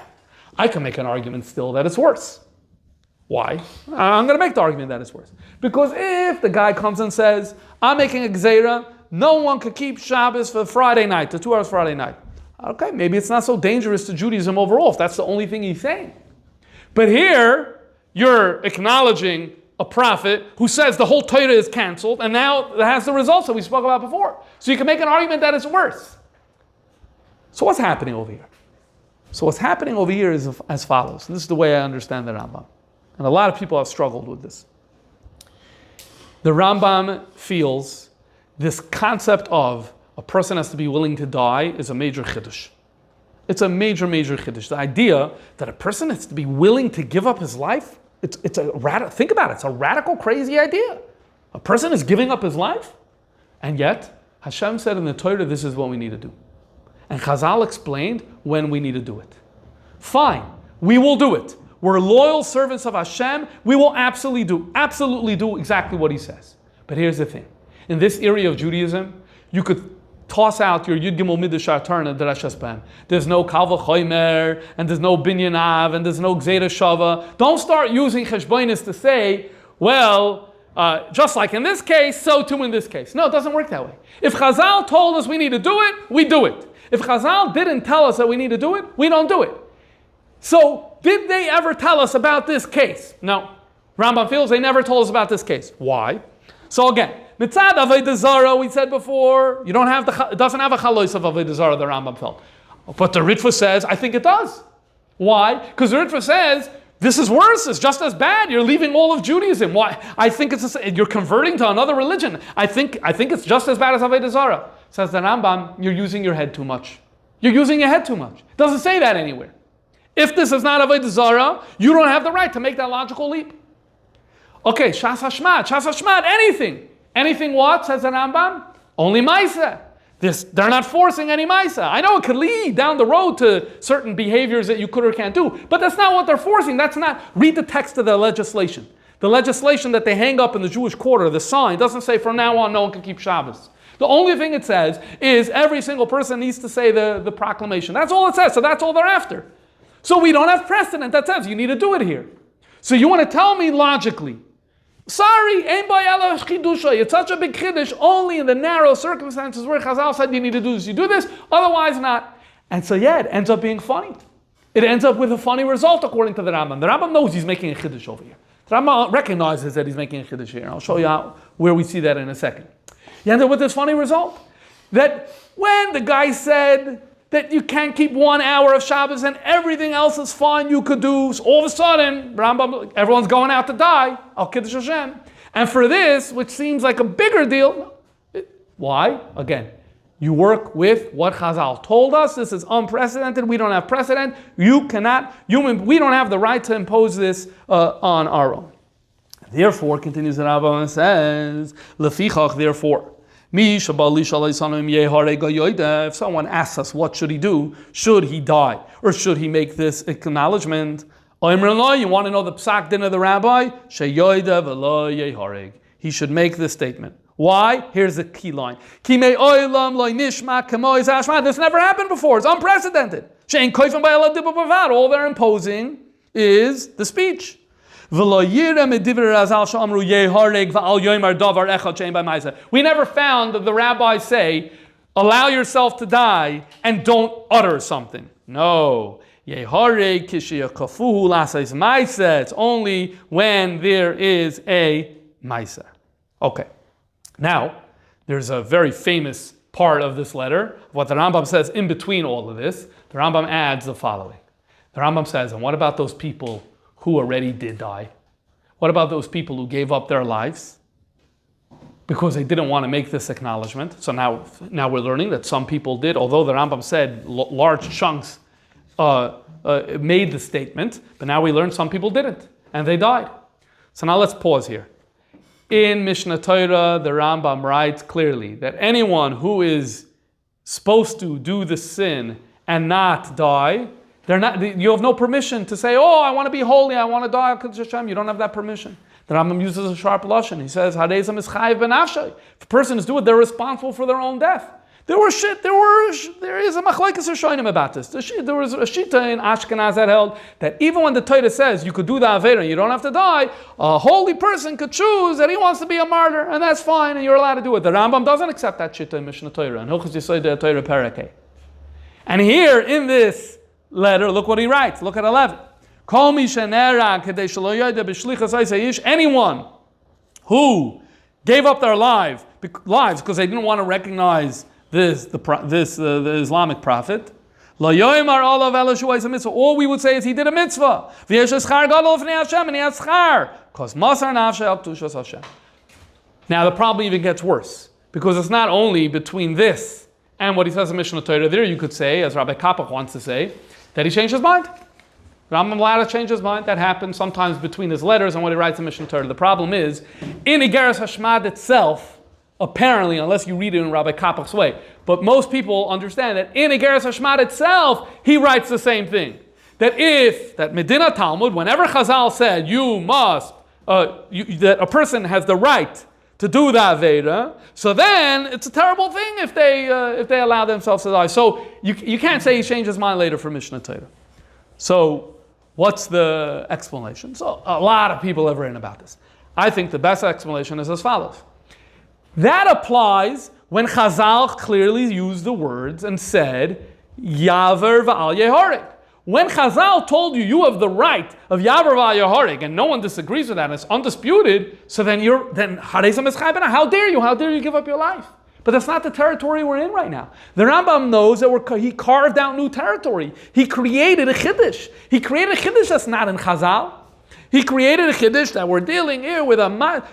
I can make an argument still that it's worse. Why? I'm going to make the argument that it's worse. Because if the guy comes and says, I'm making a Gzeira, no one could keep Shabbos for Friday night, the 2 hours Friday night. Okay, maybe it's not so dangerous to Judaism overall, if that's the only thing he's saying. But here, you're acknowledging a prophet who says the whole Torah is canceled, and now it has the results that we spoke about before. So you can make an argument that it's worse. So what's happening over here? So what's happening over here is as follows. This is the way I understand the Rambam. And a lot of people have struggled with this. The Rambam feels this concept of a person has to be willing to die is a major chiddush. It's a major, major chiddush. The idea that a person has to be willing to give up his life, think about it, it's a radical, crazy idea. A person is giving up his life, and yet Hashem said in the Torah, this is what we need to do. And Chazal explained when we need to do it. Fine, we will do it. We're loyal servants of Hashem. We will absolutely do exactly what He says. But here's the thing. In this area of Judaism, you could toss out your Yud Gimel Midashar Turn and Drashas Bam. There's no Kalva Choymer, and there's no Binyan Av, and there's no Gzeira Shava. Don't start using Cheshbonis to say, well, just like in this case, so too in this case. No, it doesn't work that way. If Chazal told us we need to do it, we do it. If Chazal didn't tell us that we need to do it, we don't do it. So, did they ever tell us about this case? No. Rambam feels they never told us about this case. Why? So again, Mitzad Avodah Zarah, we said before, it doesn't have a chalois of Avodah Zarah, the Rambam felt. But the Ritva says, I think it does. Why? Because the Ritva says, this is worse, it's just as bad, you're leaving all of Judaism. Why? I think you're converting to another religion. I think it's just as bad as Avodah Zarah. Says the Rambam, you're using your head too much. You're using your head too much. It doesn't say that anywhere. If this is not Avodah Zarah, you don't have the right to make that logical leap. Okay, Shas Hashmad, anything. Anything what, says the Rambam? Only Maisa. They're not forcing any Maisa. I know it could lead down the road to certain behaviors that you could or can't do, but that's not what they're forcing. That's not, read the text of the legislation. The legislation that they hang up in the Jewish quarter, the sign, doesn't say from now on no one can keep Shabbos. The only thing it says is every single person needs to say the proclamation. That's all it says, so that's all they're after. So we don't have precedent that says you need to do it here. So you want to tell me logically, sorry, it's such a big chiddush only in the narrow circumstances where Chazal said you need to do this, you do this, otherwise not. And so yeah, it ends up being funny. It ends up with a funny result according to the Rambam. The Rambam knows he's making a chiddush over here. The Rambam recognizes that he's making a chiddush here. I'll show you where we see that in a second. You end up with this funny result. That when the guy said that you can't keep 1 hour of Shabbos and everything else is fine you could do, so all of a sudden, Rambam, everyone's going out to die, Al Kiddush Hashem. And for this, which seems like a bigger deal, why? Again, you work with what Chazal told us. This is unprecedented. We don't have precedent. We don't have the right to impose this on our own. Therefore, continues the Rambam and says, Lefichach, therefore, if someone asks us what should he do, should he die, or should he make this acknowledgement? You want to know the psak din of the rabbi? He should make this statement. Why? Here's the key line. This never happened before. It's unprecedented. All they're imposing is the speech. We never found that the rabbis say, allow yourself to die and don't utter something. No. It's only when there is a maisa. Okay. Now, there's a very famous part of this letter. What the Rambam says in between all of this, the Rambam adds the following. The Rambam says, and what about those people who already did die? What about those people who gave up their lives because they didn't want to make this acknowledgement? So now we're learning that some people did, although the Rambam said large chunks made the statement, but now we learn some people didn't, and they died. So now let's pause here. In Mishnah Torah, the Rambam writes clearly that anyone who is supposed to do the sin and not die, you have no permission to say, oh, I want to be holy, I want to die. You don't have that permission. The Rambam uses a sharp lashon. He says, if a person is doing it, they're responsible for their own death. There is a machlekes rishonim about this. There was a shita in Ashkenaz that held that even when the Torah says you could do the avera and you don't have to die, a holy person could choose that he wants to be a martyr, and that's fine, and you're allowed to do it. The Rambam doesn't accept that shita in Mishnah Torah, and Hilchos Yesod Torah Perek. And here in this letter, look what he writes. Look at 11. Anyone who gave up their lives because they didn't want to recognize the Islamic prophet, all we would say is he did a mitzvah. And he has schar. Now the problem even gets worse, because it's not only between this and what he says in Mishnah Torah. There you could say, as Rabbi Kapach wants to say, that he changed his mind. Rambam allowed to change his mind. That happens sometimes between his letters and what he writes in Mishnah Torah. The problem is, in Igeres Hashmad itself, apparently, unless you read it in Rabbi Kapach's way, but most people understand that in Igeres Hashmad itself, he writes the same thing. That Medina Talmud, whenever Chazal said, that a person has the right to do the Avera, so then it's a terrible thing if they allow themselves to die. So you can't say he changed his mind later for Mishnah Torah. So what's the explanation? So a lot of people have written about this. I think the best explanation is as follows. That applies when Chazal clearly used the words and said, Yaver va'al yehorig. When Chazal told you you have the right of Yaver va'al yehorig, and no one disagrees with that, and it's undisputed, so then Hareisam is Chaybana. How dare you? How dare you give up your life? But that's not the territory we're in right now. The Rambam knows that he carved out new territory. He created a Chiddush. He created a Chiddush that's not in Chazal. He created a Chiddush that we're dealing here with a...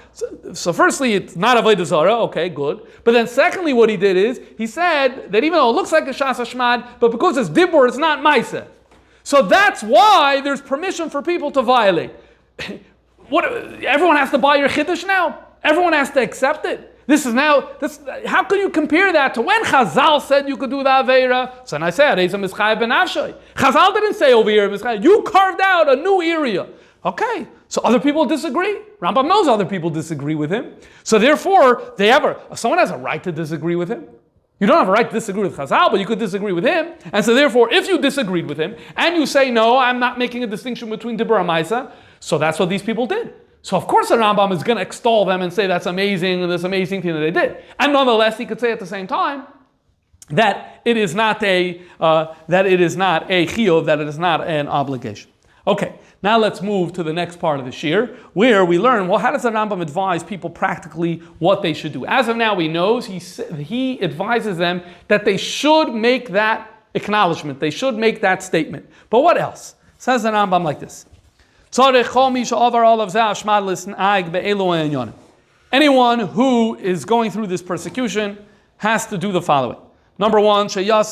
So firstly, it's not Avodah Zarah, okay, good. But then secondly, what he did is, he said that even though it looks like a Shas Hashmad, but because it's Dibur, it's not Maisa. So that's why there's permission for people to violate. Everyone has to buy your Chiddush now? Everyone has to accept it? How can you compare that to when Chazal said you could do the Aveira? So then I said, Chazal didn't say over here, you carved out a new area. Okay, so other people disagree. Rambam knows other people disagree with him. So therefore, someone has a right to disagree with him. You don't have a right to disagree with Chazal, but you could disagree with him. And so therefore, if you disagreed with him, and you say, no, I'm not making a distinction between Dibur and Maisa, so that's what these people did. So of course the Rambam is going to extol them and say that's amazing, and this amazing thing that they did. And nonetheless, he could say at the same time that it is not a chiyuv, that it is not an obligation. Okay, now let's move to the next part of the shir, where we learn, well, how does the Rambam advise people practically what they should do? As of now, we know he advises them that they should make that acknowledgement, they should make that statement. But what else? Says the Rambam like this. Anyone who is going through this persecution has to do the following. Number one, everyone, you have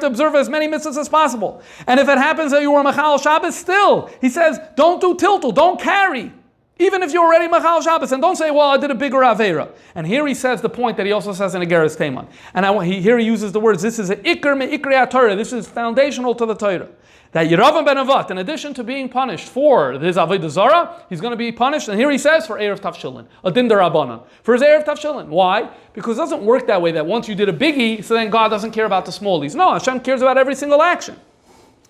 to observe as many mitzvahs as possible. And if it happens that you were Machal Shabbos, still, he says, don't do tiltul, don't carry. Even if you're already Machal Shabbos, and don't say, well, I did a bigger Aveira. And here he says the point that he also says in Igeres Hashmad. And here he uses the words, this is an Iker me'ikrei Torah, this is foundational to the Torah. That Yeravam ben Avat, in addition to being punished for his Avodah Zarah, he's going to be punished, and here he says, for Erev Tavshilin, a din derabanan, for his Erev Tavshilin. Why? Because it doesn't work that way, that once you did a biggie, so then God doesn't care about the smallies. No, Hashem cares about every single action.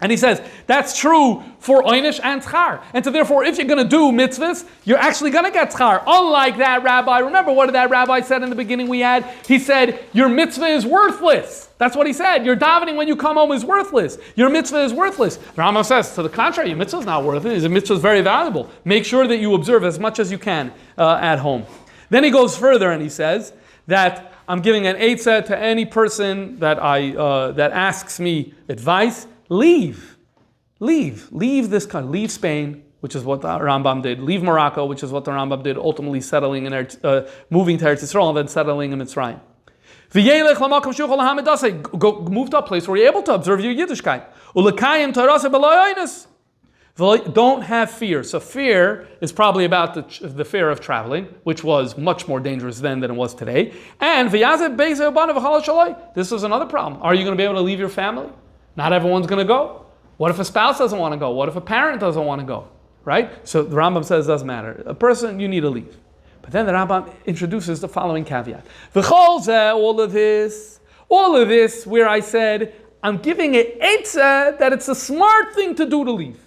And he says, that's true for Oynish and Tzchar. And so therefore, if you're going to do mitzvahs, you're actually going to get Tzchar. Unlike that rabbi, remember what that rabbi said in the beginning we had? He said, your mitzvah is worthless. That's what he said. Your davening when you come home is worthless. Your mitzvah is worthless. Rambam says, to the contrary, your mitzvah is not worthless. Your mitzvah is very valuable. Make sure that you observe as much as you can at home. Then he goes further and he says that I'm giving an eitzah to any person that that asks me advice. Leave this country, leave Spain, which is what the Rambam did. Leave Morocco, which is what the Rambam did, ultimately moving to Eretz Yisrael and then settling in Mitzrayim. Go move to a place where you're able to observe your Yiddishkeit. Don't have fear. So fear is probably about the fear of traveling, which was much more dangerous then than it was today. And this is another problem. Are you going to be able to leave your family? Not everyone's going to go. What if a spouse doesn't want to go? What if a parent doesn't want to go? Right? So the Rambam says it doesn't matter. A person, you need to leave. But then the Rambam introduces the following caveat. All of this, where I said, I'm giving it eitzah that it's a smart thing to do to leave.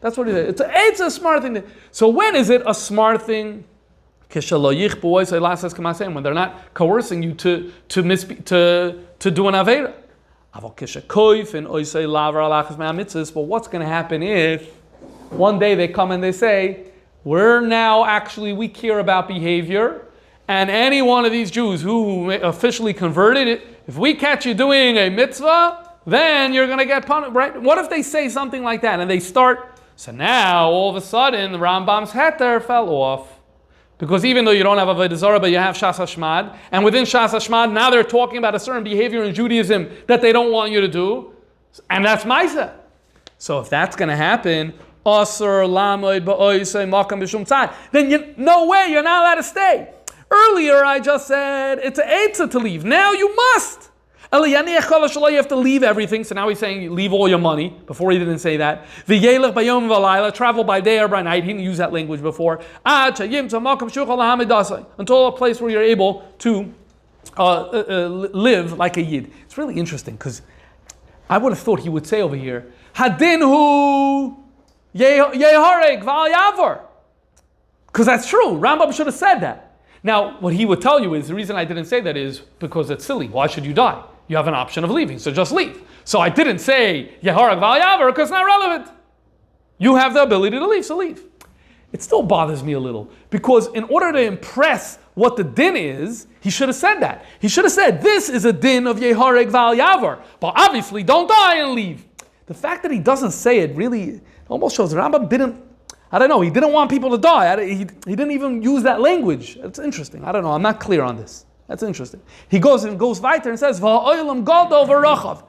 That's what he said. It's a smart thing. So when is it a smart thing? When they're not coercing you to do an Aveira. But what's going to happen if one day they come and they say, we care about behavior, and any one of these Jews who officially converted, if we catch you doing a mitzvah, then you're going to get punished, right? What if they say something like that and they start, so now all of a sudden the Rambam's heter fell off. Because even though you don't have Avodah Zarah, but you have Shas Hashmad, and within Shas Hashmad, now they're talking about a certain behavior in Judaism that they don't want you to do, and that's Maisa. So if that's going to happen, then no way, you're not allowed to stay. Earlier I just said it's an eitzah to leave. Now you must. You have to leave everything. So now he's saying leave all your money. Before he didn't say that. Travel by day or by night. He didn't use that language before. Until a place where you're able to live like a yid. It's really interesting because I would have thought he would say over here, Hadinhu yehareg v'al yavar. Because that's true. Rambam should have said that. Now, what he would tell you is, the reason I didn't say that is because it's silly. Why should you die? You have an option of leaving, so just leave. So I didn't say yehareg v'al yavar because it's not relevant. You have the ability to leave, so leave. It still bothers me a little, because in order to impress what the din is, he should have said that. He should have said, this is a din of yehareg v'al yavar, but obviously don't die and leave. The fact that he doesn't say it really almost shows Rambam didn't, I don't know, he didn't want people to die. He didn't even use that language. It's interesting. I don't know, I'm not clear on this. That's interesting. He goes weiter and says, V'ha'olam gadol v'rachav.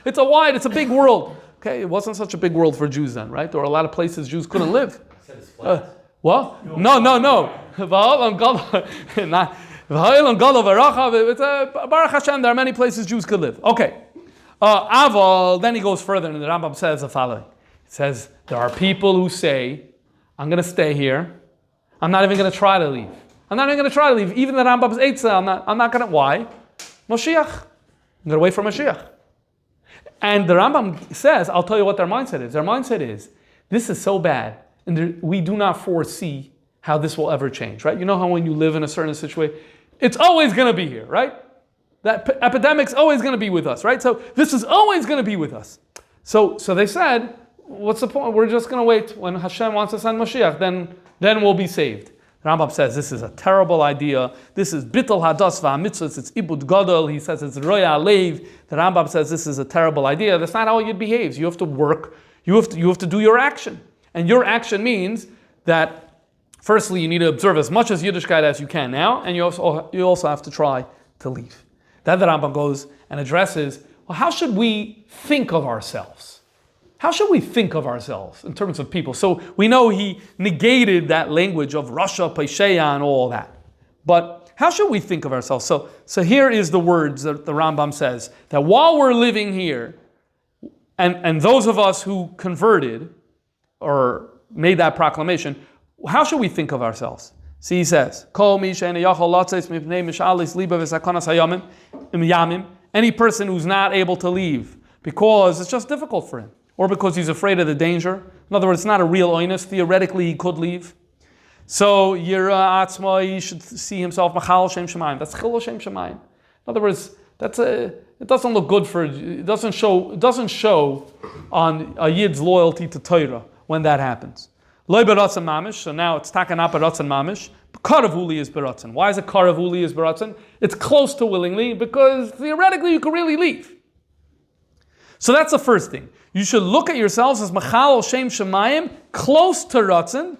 It's a big world. Okay, it wasn't such a big world for Jews then, right? There were a lot of places Jews couldn't live. What? No. V'ha'olam gadol v'rachav. It's Baruch Hashem, there are many places Jews could live. Okay. Aval, then he goes further, and the Rambam says the following. He says, there are people who say, I'm going to stay here. I'm not even going to try to leave. Even the Rambam's Eitzah, I'm not going to. Why? Mashiach. I'm going to wait for Mashiach. And the Rambam says, I'll tell you what their mindset is. Their mindset is, this is so bad, and we do not foresee how this will ever change, right? You know how when you live in a certain situation, it's always going to be here, right? That epidemic's always going to be with us, right? So this is always going to be with us. So they said, what's the point? We're just going to wait. When Hashem wants to send Mashiach, then we'll be saved. Rambam says this is a terrible idea. This is bittul hadas v'amitzvos. It's ibud gadol. He says it's roya alev. The Rambam says this is a terrible idea. That's not how Yid behaves. You have to work. You have to do your action. And your action means that, firstly, you need to observe as much as Yiddishkeit as you can now, and you also have to try to leave. Then the Rambam goes and addresses, well, how should we think of ourselves? How should we think of ourselves in terms of people? So we know he negated that language of Rasha, Paisheya, and all that. But how should we think of ourselves? So here is the words that the Rambam says, that while we're living here, and those of us who converted or made that proclamation, how should we think of ourselves? See, he says, any person who's not able to leave because it's just difficult for him, or because he's afraid of the danger. In other words, it's not a real oinus. Theoretically, he could leave. So, Yira Atzma, he should see himself Machal Shem Shemayim. That's Chil Shem Shemayim. In other words, it doesn't look good it doesn't show on a Yid's loyalty to Torah when that happens. Loi Beratzen Mamish, so now it's Takanat Beratzen Mamish. Karavuli is Beratzen. Why is it Karavuli is Beratzen? It's close to willingly, because theoretically you could really leave. So that's the first thing. You should look at yourselves as Machal Shem Shemayim, close to Ratzin.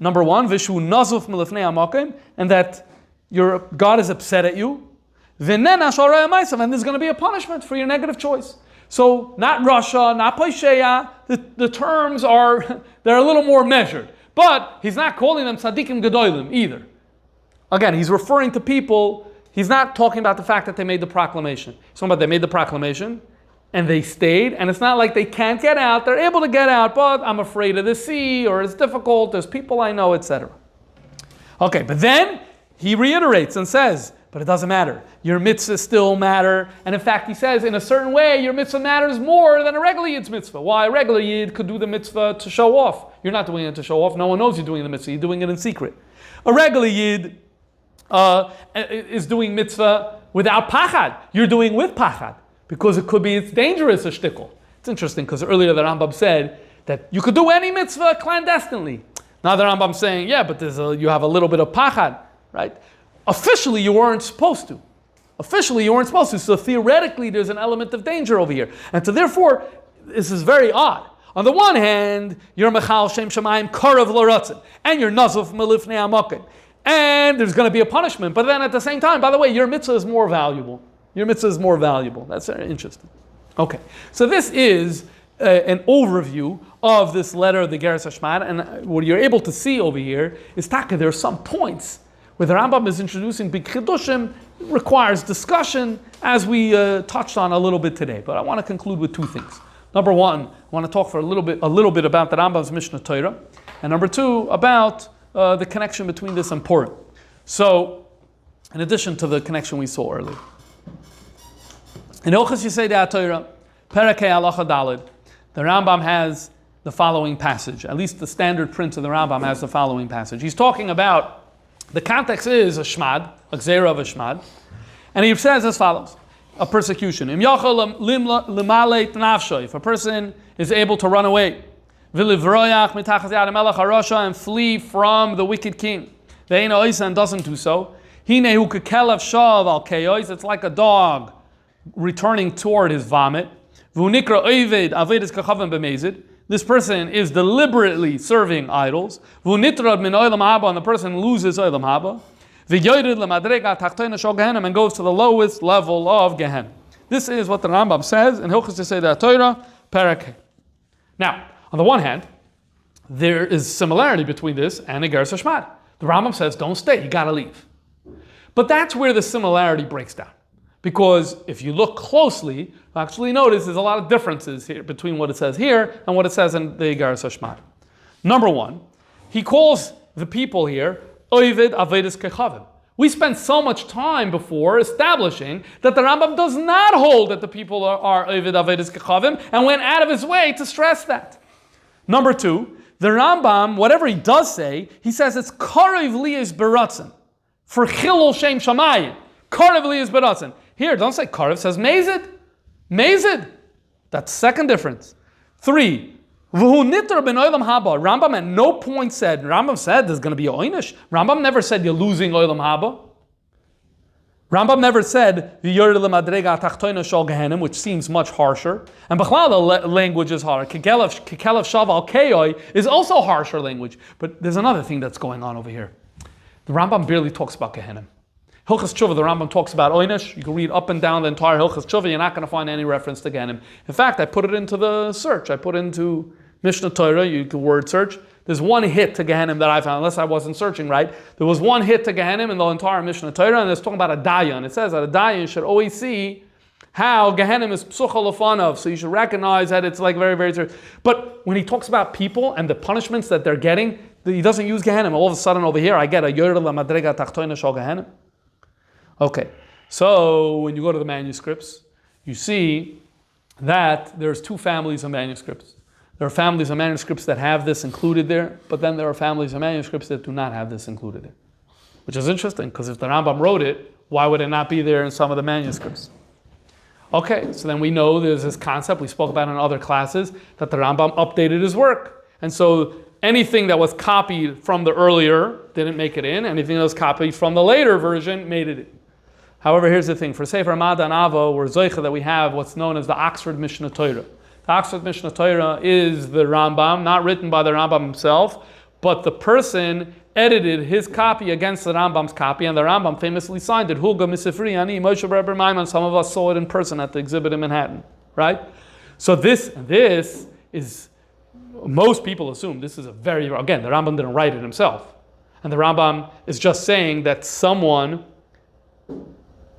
Number one, Vishu Nazuf Milifnei Amakim, and that your God is upset at you. V'nen Asharei Ma'asav, and there's going to be a punishment for your negative choice. So not Russia, not Paisheya. The terms they're a little more measured. But he's not calling them Tzadikim Gedolim either. Again, he's referring to people. He's not talking about the fact that they made the proclamation. He's talking about they made the proclamation, and they stayed, and it's not like they can't get out. They're able to get out, but I'm afraid of the sea, or it's difficult, there's people I know, etc. Okay, but then he reiterates and says, but it doesn't matter. Your mitzvahs still matter. And in fact, he says, in a certain way, your mitzvah matters more than a regular Yid's mitzvah. Why? A regular Yid could do the mitzvah to show off. You're not doing it to show off. No one knows you're doing the mitzvah. You're doing it in secret. A regular Yid is doing mitzvah without pachad. You're doing with pachad. Because it's dangerous, a shtickle. It's interesting, because earlier the Rambam said that you could do any mitzvah clandestinely. Now the Rambam's saying, yeah, but you have a little bit of pachad, right? Officially, you weren't supposed to. So theoretically, there's an element of danger over here. And so therefore, this is very odd. On the one hand, you're Mechal Shem Shemayim Karav L'Ratzin, and you're Nazuf Milifnei Amakim. And there's going to be a punishment. But then at the same time, by the way, your mitzvah is more valuable. That's very interesting. Okay, so this is an overview of this letter of the Igeres Hashmad, and what you're able to see over here is there are some points where the Rambam is introducing big chidushim requires discussion, as we touched on a little bit today. But I want to conclude with two things. Number one, I want to talk for a little bit about the Rambam's Mishnah Torah, and number two, about the connection between this and Purim. So, in addition to the connection we saw earlier, in Ilchos Yesodei HaTorah, Perakei Halacha Daled, the Rambam has the following passage. At least the standard print of the Rambam has the following passage. He's talking about, the context is a shmad, a gzera of a shmad, and he says as follows: a persecution. If a person is able to run away, and flee from the wicked king, and doesn't do so, it's like a dog returning toward his vomit. This person is deliberately serving idols, and the person loses olam haba, and goes to the lowest level of Gehenna. This is what the Rambam says in Hilchos Yesodei HaTorah, Parak. Now, on the one hand, there is similarity between this and Igeres Hashmad. The Rambam says, don't stay, you gotta leave. But that's where the similarity breaks down. Because if you look closely, you'll actually notice there's a lot of differences here between what it says here and what it says in the Igeres Hashmad. Number one, he calls the people here Oived Avedis Kechavim. We spent so much time before establishing that the Rambam does not hold that the people are Oived Avedis Kechavim, and went out of his way to stress that. Number two, the Rambam, whatever he does say, he says it's Karev Liyas Beratzin, for Chilul Shem Shamayim. Karev Liyas Beratzin. Here, don't say Karev, says Mezid. Mezid. That's second difference. Three, Rambam at no point said, Rambam said there's going to be a oynish. Rambam never said you're losing olam haba. Rambam never said which seems much harsher. And Bechlal, the language is hard. Kekelev shaval keoi is also harsher language. But there's another thing that's going on over here. The Rambam barely talks about Gehenna. Hilchos Tshuva, the Rambam talks about oynish. You can read up and down the entire Hilchos Tshuva. You're not going to find any reference to Gehenna. In fact, I put it into the search. I put into Mishnah Torah, you can word search. There's one hit to Gehenna that I found, unless I wasn't searching right. There was one hit to Gehenna in the entire Mishnah Torah, and it's talking about a dayan. It says that a dayan should always see how Gehenna is psucha lefanav, so you should recognize that it's like very, very serious. But when he talks about people and the punishments that they're getting, he doesn't use Gehenna. All of a sudden over here, I get a yor l'madrega tachtoina shal Gehenna. Okay, so when you go to the manuscripts, you see that there's two families of manuscripts. There are families of manuscripts that have this included there, but then there are families of manuscripts that do not have this included there. Which is interesting, because if the Rambam wrote it, why would it not be there in some of the manuscripts? Okay, so then we know there's this concept we spoke about in other classes, that the Rambam updated his work. And so anything that was copied from the earlier didn't make it in, anything that was copied from the later version made it in. However, here's the thing, for Sefer Mada and Ava, we're Zoicha that we have what's known as the Oxford Mishnah Torah. The Oxford Mishnah Torah is the Rambam, not written by the Rambam himself, but the person edited his copy against the Rambam's copy, and the Rambam famously signed it. Hulga Misifri Ani Moshe Rebbe Maimon. Some of us saw it in person at the exhibit in Manhattan, right? So this is, most people assume this is again, the Rambam didn't write it himself. And the Rambam is just saying that someone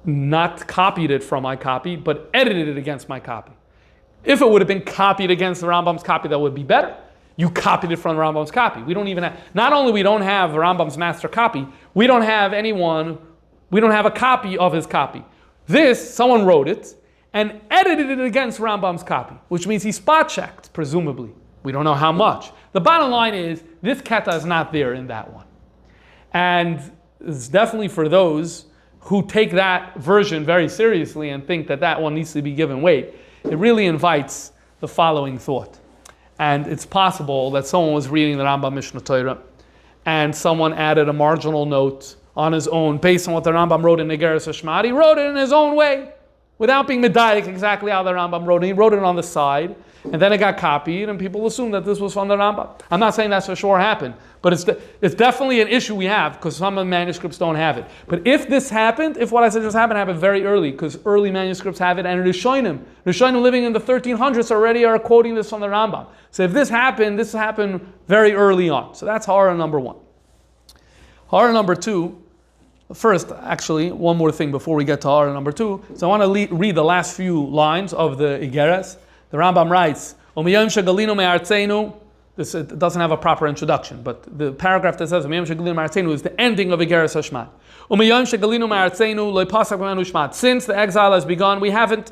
not copied it from my copy, but edited it against my copy. If it would have been copied against the Rambam's copy, that would be better. You copied it from the Rambam's copy. We don't even have, not only we don't have the Rambam's master copy, we don't have a copy of his copy. This, someone wrote it and edited it against Rambam's copy, which means he spot checked, presumably. We don't know how much. The bottom line is, this keta is not there in that one. And it's definitely for those who take that version very seriously and think that that one needs to be given weight. It really invites the following thought. And it's possible that someone was reading the Rambam Mishnah Torah and someone added a marginal note on his own based on what the Rambam wrote in Igeres Hashmad. He wrote it in his own way without being medayik exactly how the Rambam wrote it. He wrote it on the side and then it got copied and people assumed that this was from the Rambam. I'm not saying that's for sure happened, but it's definitely an issue we have because some of the manuscripts don't have it. But if this happened, if what I said just happened very early, because early manuscripts have it, and Rishonim living in the 1300s already are quoting this from the Rambam. So if this happened very early on. So that's horror number one. Horror number two, First, actually, one more thing before we get to our number 2. So I want to read the last few lines of the Igeres. The Rambam writes, this it doesn't have a proper introduction, but the paragraph that says is the ending of Igeres Hashmad. Since the exile has begun, we haven't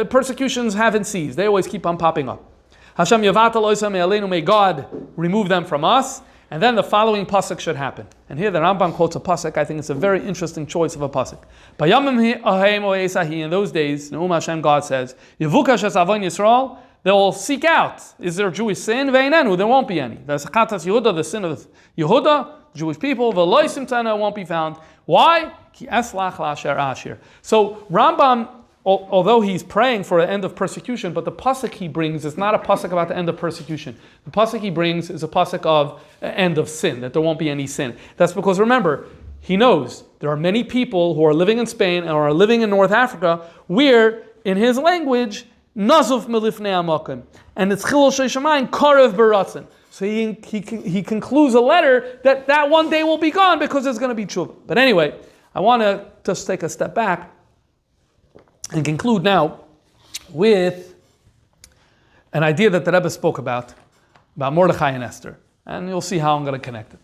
persecutions haven't ceased. They always keep on popping up. May God remove them from us. And then the following pasuk should happen. And here the Rambam quotes a pasuk. I think it's a very interesting choice of a pasuk. In those days, Ne'um Hashem, God says, Yisrael, they will seek out, is there Jewish sin? Ve'inenu, there won't be any. There's Chatas Yehuda, the sin of Yehuda, Jewish people, V'loisim Tana won't be found. Why? Ki eslach la'asher ashir. So Rambam, although he's praying for an end of persecution, but the pasuk he brings is not a pasuk about the end of persecution. The pasuk he brings is a pasuk of end of sin, that there won't be any sin. That's because, remember, he knows there are many people who are living in Spain and are living in North Africa where, in his language, nazuf milifnei amakim, and it's chilul sheishamayim karev beratzin. So he concludes a letter that one day will be gone because there's going to be tshuva. But anyway, I want to just take a step back and conclude now with an idea that the Rebbe spoke about Mordechai and Esther. And you'll see how I'm going to connect it.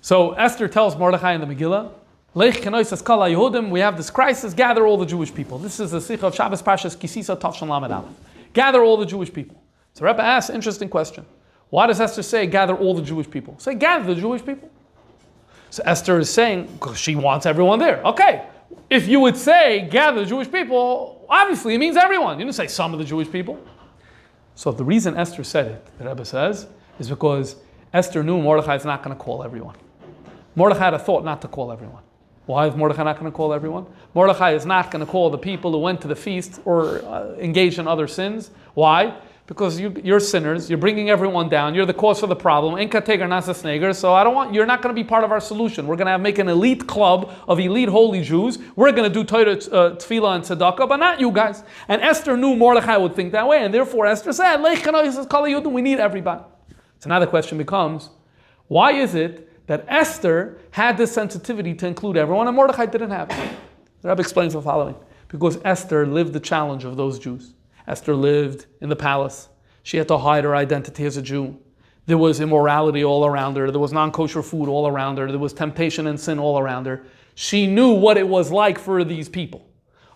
So Esther tells Mordechai in the Megillah, Lech kenoisas kol haYehudim, we have this crisis, gather all the Jewish people. This is the Sikha of Shabbos Parshas Kisisa Tavshan Lamed Aleph. Gather all the Jewish people. So Rebbe asks, interesting question. Why does Esther say, gather all the Jewish people? Say, gather the Jewish people. So Esther is saying, because she wants everyone there. Okay. If you would say, gather the Jewish people, obviously it means everyone. You didn't say some of the Jewish people. So the reason Esther said it, the Rebbe says, is because Esther knew Mordechai is not going to call everyone. Mordechai had a thought not to call everyone. Why is Mordechai not going to call everyone? Mordechai is not going to call the people who went to the feast or engaged in other sins. Why? Because you're sinners, you're bringing everyone down, you're the cause of the problem. So you're not going to be part of our solution. We're going to make an elite club of elite holy Jews. We're going to do Torah, Tefillah, and Tzedakah, but not you guys. And Esther knew Mordechai would think that way, and therefore Esther said, we need everybody. So now the question becomes, why is it that Esther had this sensitivity to include everyone and Mordechai didn't have it? The Rebbe explains the following. Because Esther lived the challenge of those Jews. Esther lived in the palace. She had to hide her identity as a Jew. There was immorality all around her. There was non-kosher food all around her. There was temptation and sin all around her. She knew what it was like for these people.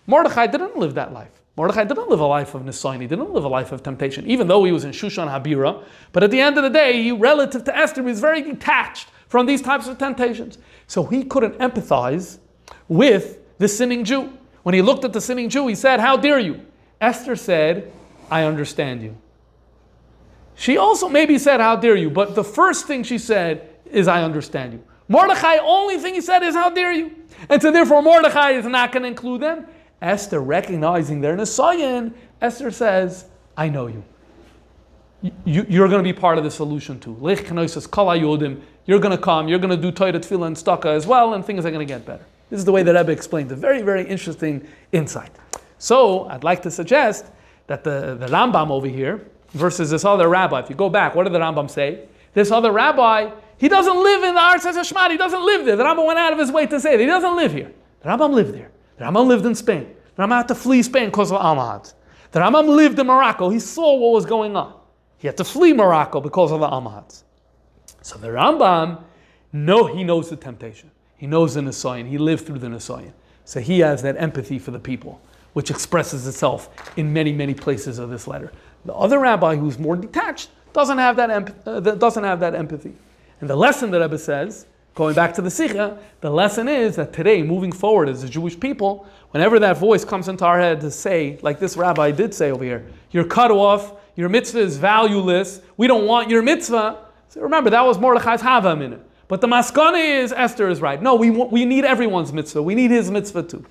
Mordechai didn't live that life. Mordechai didn't live a life of nisayon. He didn't live a life of temptation, even though he was in Shushan Habira. But at the end of the day, he, relative to Esther, was very detached from these types of temptations. So he couldn't empathize with the sinning Jew. When he looked at the sinning Jew, he said, how dare you? Esther said, I understand you. She also maybe said, how dare you? But the first thing she said is, I understand you. Mordechai, only thing he said is, how dare you? And so therefore Mordechai is not going to include them. Esther, recognizing their nisayon, Esther says, I know you. You're going to be part of the solution too. Lech kenoisas kol haYehudim. You're going to come, you're going to do Torah, Tefillah, and Tzedakah as well, and things are going to get better. This is the way that Rebbe explained. A very, very interesting insight. So I'd like to suggest that the Rambam over here versus this other rabbi, if you go back, what did the Rambam say? This other rabbi, he doesn't live in the Igeres Hashmad, he doesn't live there. The Rambam went out of his way to say that he doesn't live here. The Rambam lived there. The Rambam lived in Spain. The Rambam had to flee Spain because of Almohads. The Rambam lived in Morocco. He saw what was going on. He had to flee Morocco because of the Almohads. So the Rambam, he knows the temptation. He knows the nisayon. He lived through the nisayon. So he has that empathy for the people, which expresses itself in many, many places of this letter. The other rabbi, who's more detached, doesn't have that empathy. And the lesson that Rebbe says, going back to the Sikha, the lesson is that today, moving forward as a Jewish people, whenever that voice comes into our head to say, like this rabbi did say over here, you're cut off, your mitzvah is valueless, we don't want your mitzvah. So remember, that was Mordechai's Hava minute. But the maskana is, Esther is right. No, we need everyone's mitzvah. We need his mitzvah too.